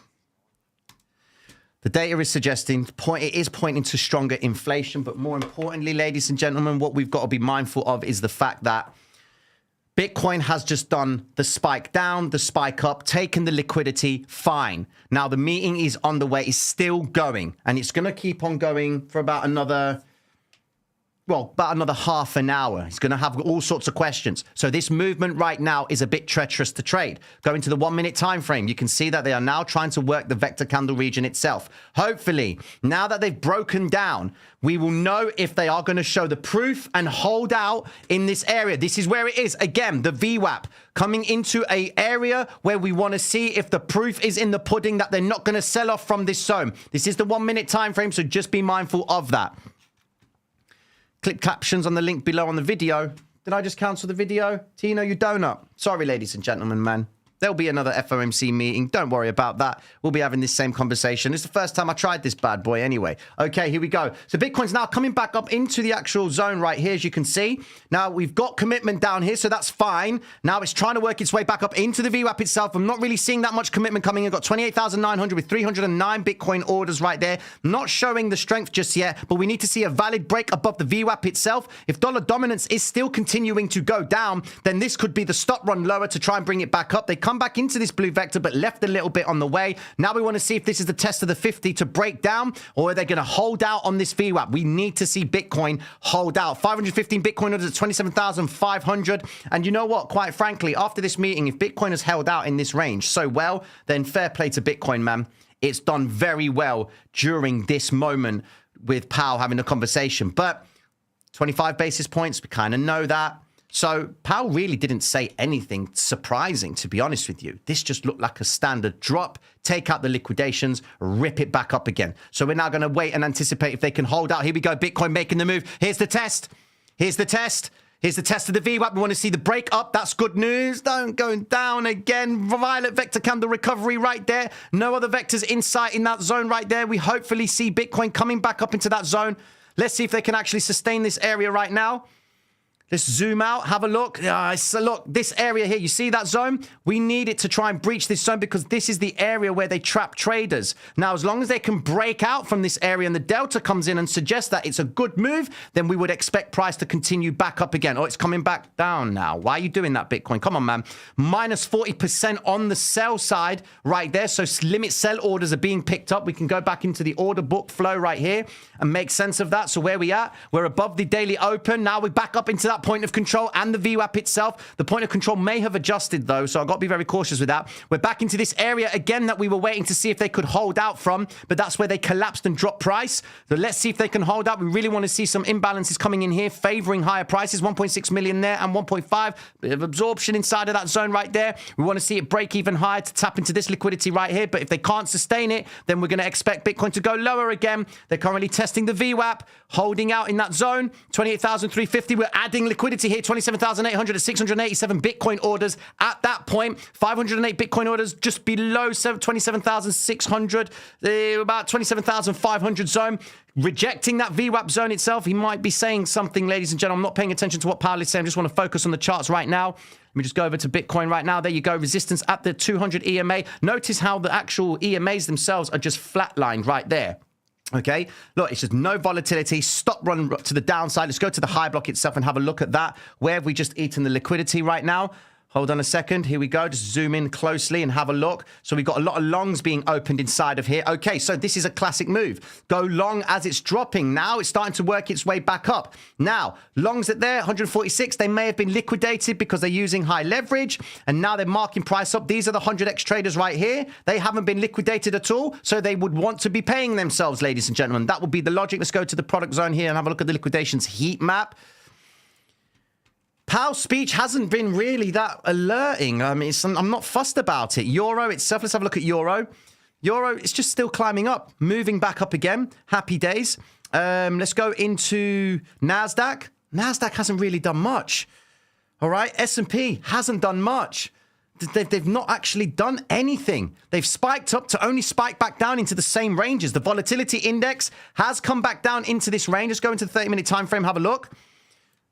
The data is suggesting, it is pointing to stronger inflation. But more importantly, ladies and gentlemen, what we've got to be mindful of is the fact that Bitcoin has just done the spike down, the spike up, taken the liquidity, fine. Now, the meeting is on the way, it's still going. And it's going to keep on going for about another... Well, about another half an hour. It's going to have all sorts of questions. So this movement right now is a bit treacherous to trade. Going to the 1 minute time frame, you can see that they are now trying to work the vector candle region itself. Hopefully, now that they've broken down, we will know if they are going to show the proof and hold out in this area. This is where it is. Again, the VWAP coming into an area where we want to see if the proof is in the pudding that they're not going to sell off from this zone. This is the 1 minute time frame, so just be mindful of that. Click captions on the link below on the video. Did I just cancel the video? Tino, you donut. Sorry, ladies and gentlemen, man. There'll be another FOMC meeting. Don't worry about that. We'll be having this same conversation. It's the first time I tried this bad boy anyway. Okay, here we go. So Bitcoin's now coming back up into the actual zone right here, as you can see. Now, we've got commitment down here, so that's fine. Now, it's trying to work its way back up into the VWAP itself. I'm not really seeing that much commitment coming in. Got 28,900 with 309 Bitcoin orders right there. Not showing the strength just yet, but we need to see a valid break above the VWAP itself. If dollar dominance is still continuing to go down, then this could be the stop run lower to try and bring it back up. They come back into this blue vector, but left a little bit on the way. Now we want to see if this is the test of the 50 to break down, or are they going to hold out on this VWAP? We need to see Bitcoin hold out. 515 Bitcoin orders at 27,500. And you know what? Quite frankly, after this meeting, if Bitcoin has held out in this range so well, then fair play to Bitcoin, man. It's done very well during this moment with Powell having a conversation. But 25 basis points, we kind of know that. So Powell really didn't say anything surprising, to be honest with you. This just looked like a standard drop, take out the liquidations, rip it back up again. So we're now going to wait and anticipate if they can hold out. Here we go, Bitcoin making the move. Here's the test. Here's the test. Here's the test of the VWAP. We want to see the break up. That's good news. Don't go down again. Violet vector candle recovery right there. No other vectors in sight in that zone right there. We hopefully see Bitcoin coming back up into that zone. Let's see if they can actually sustain this area right now. Let's zoom out, have a look. So look, this area here, you see that zone? We need it to try and breach this zone because this is the area where they trap traders. Now, as long as they can break out from this area and the delta comes in and suggests that it's a good move, then we would expect price to continue back up again. Oh, it's coming back down now. Why are you doing that, Bitcoin? Come on, man. Minus 40% on the sell side right there. So limit sell orders are being picked up. We can go back into the order book flow right here and make sense of that. So where we at? We're above the daily open. Now we're back up into that that point of control and the VWAP itself. The point of control may have adjusted though, so I've got to be very cautious with that. We're back into this area again that we were waiting to see if they could hold out from, but that's where they collapsed and dropped price. So let's see if they can hold out. We really want to see some imbalances coming in here, favoring higher prices. 1.6 million there and 1.5. Bit of absorption inside of that zone right there. We want to see it break even higher to tap into this liquidity right here, but if they can't sustain it, then we're going to expect Bitcoin to go lower again. They're currently testing the VWAP, holding out in that zone. 28,350. We're adding liquidity here. 27,800 at 687 Bitcoin orders at that point. 508 Bitcoin orders just below 27,600. About 27,500 zone. Rejecting that VWAP zone itself. He might be saying something, ladies and gentlemen. I'm not paying attention to what Powell is saying. I just want to focus on the charts right now. Let me just go over to Bitcoin right now. There you go. Resistance at the 200 EMA. Notice how the actual EMAs themselves are just flatlined right there. Okay, look, it's just no volatility. Stop run to the downside. Let's go to the high block itself and have a look at that. Where have we just eaten the liquidity right now? Hold on a second. Here we go. Just zoom in closely and have a look. So we've got a lot of longs being opened inside of here. Okay, so this is a classic move. Go long as it's dropping. Now it's starting to work its way back up. Now, longs at there, 146. They may have been liquidated because they're using high leverage. And now they're marking price up. These are the 100x traders right here. They haven't been liquidated at all. So they would want to be paying themselves, ladies and gentlemen. That would be the logic. Let's go to the product zone here and have a look at the liquidations heat map. Powell's speech hasn't been really that alerting. I mean, I'm not fussed about it. Euro itself, let's have a look at Euro. Euro, it's just still climbing up, moving back up again. Happy days. Let's go into NASDAQ. NASDAQ hasn't really done much. All right, S&P hasn't done much. They've not actually done anything. They've spiked up to only spike back down into the same ranges. The volatility index has come back down into this range. Let's go into the 30-minute time frame, have a look.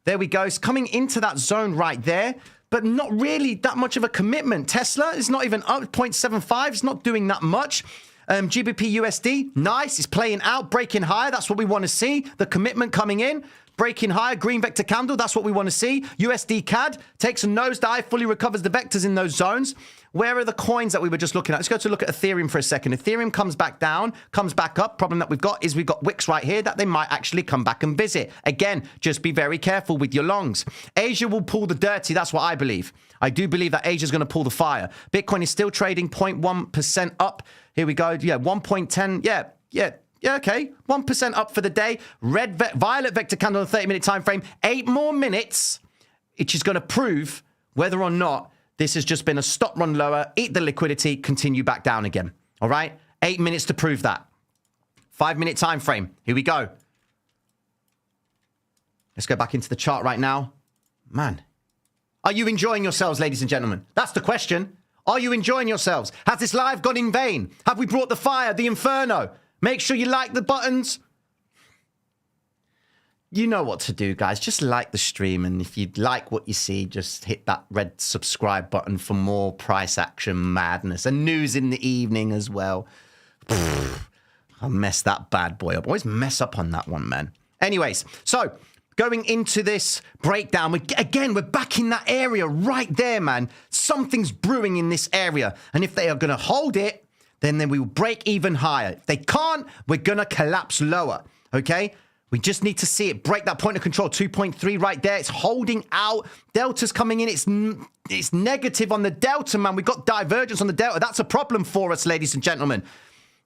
There we go. It's coming into that zone right there, but not really that much of a commitment. Tesla is not even up 0.75. It's not doing that much. GBPUSD, nice. It's playing out, breaking higher. That's what we want to see. The commitment coming in. Breaking higher, green vector candle, that's what we want to see. USD CAD takes a nosedive, fully recovers the vectors in those zones. Where are the coins that we were just looking at? Let's go to look at Ethereum for a second. Ethereum comes back down, comes back up. Problem that we've got is we've got wicks right here that they might actually come back and visit. Again, just be very careful with your longs. Asia will pull the dirty, that's what I believe. I do believe that Asia's going to pull the fire. Bitcoin is still trading 0.1% up. Here we go. Yeah, 1.10. Yeah, okay. 1% up for the day. Violet vector candle on the 30-minute time frame. 8 more minutes, which is going to prove whether or not this has just been a stop run lower, eat the liquidity, continue back down again. All right? 8 minutes to prove that. 5-minute time frame. Here we go. Let's go back into the chart right now. Man, are you enjoying yourselves, ladies and gentlemen? That's the question. Are you enjoying yourselves? Has this live gone in vain? Have we brought the fire, the inferno? Make sure you like the buttons. You know what to do, guys. Just like the stream. And if you like what you see, just hit that red subscribe button for more price action madness. And news in the evening as well. I'll mess that bad boy up. Always mess up on that one, man. Anyways, so going into this breakdown, we're back in that area right there, man. Something's brewing in this area. And if they are going to hold it, then we will break even higher. If they can't, we're going to collapse lower, okay? We just need to see it break that point of control, 2.3 right there. It's holding out. Delta's coming in. It's negative on the Delta, man. We've got divergence on the Delta. That's a problem for us, ladies and gentlemen.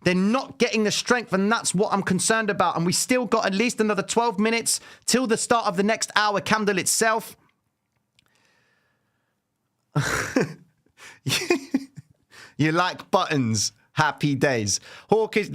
They're not getting the strength, and that's what I'm concerned about. And we still got at least another 12 minutes till the start of the next hour candle itself. You like buttons. Happy days. Hawkish,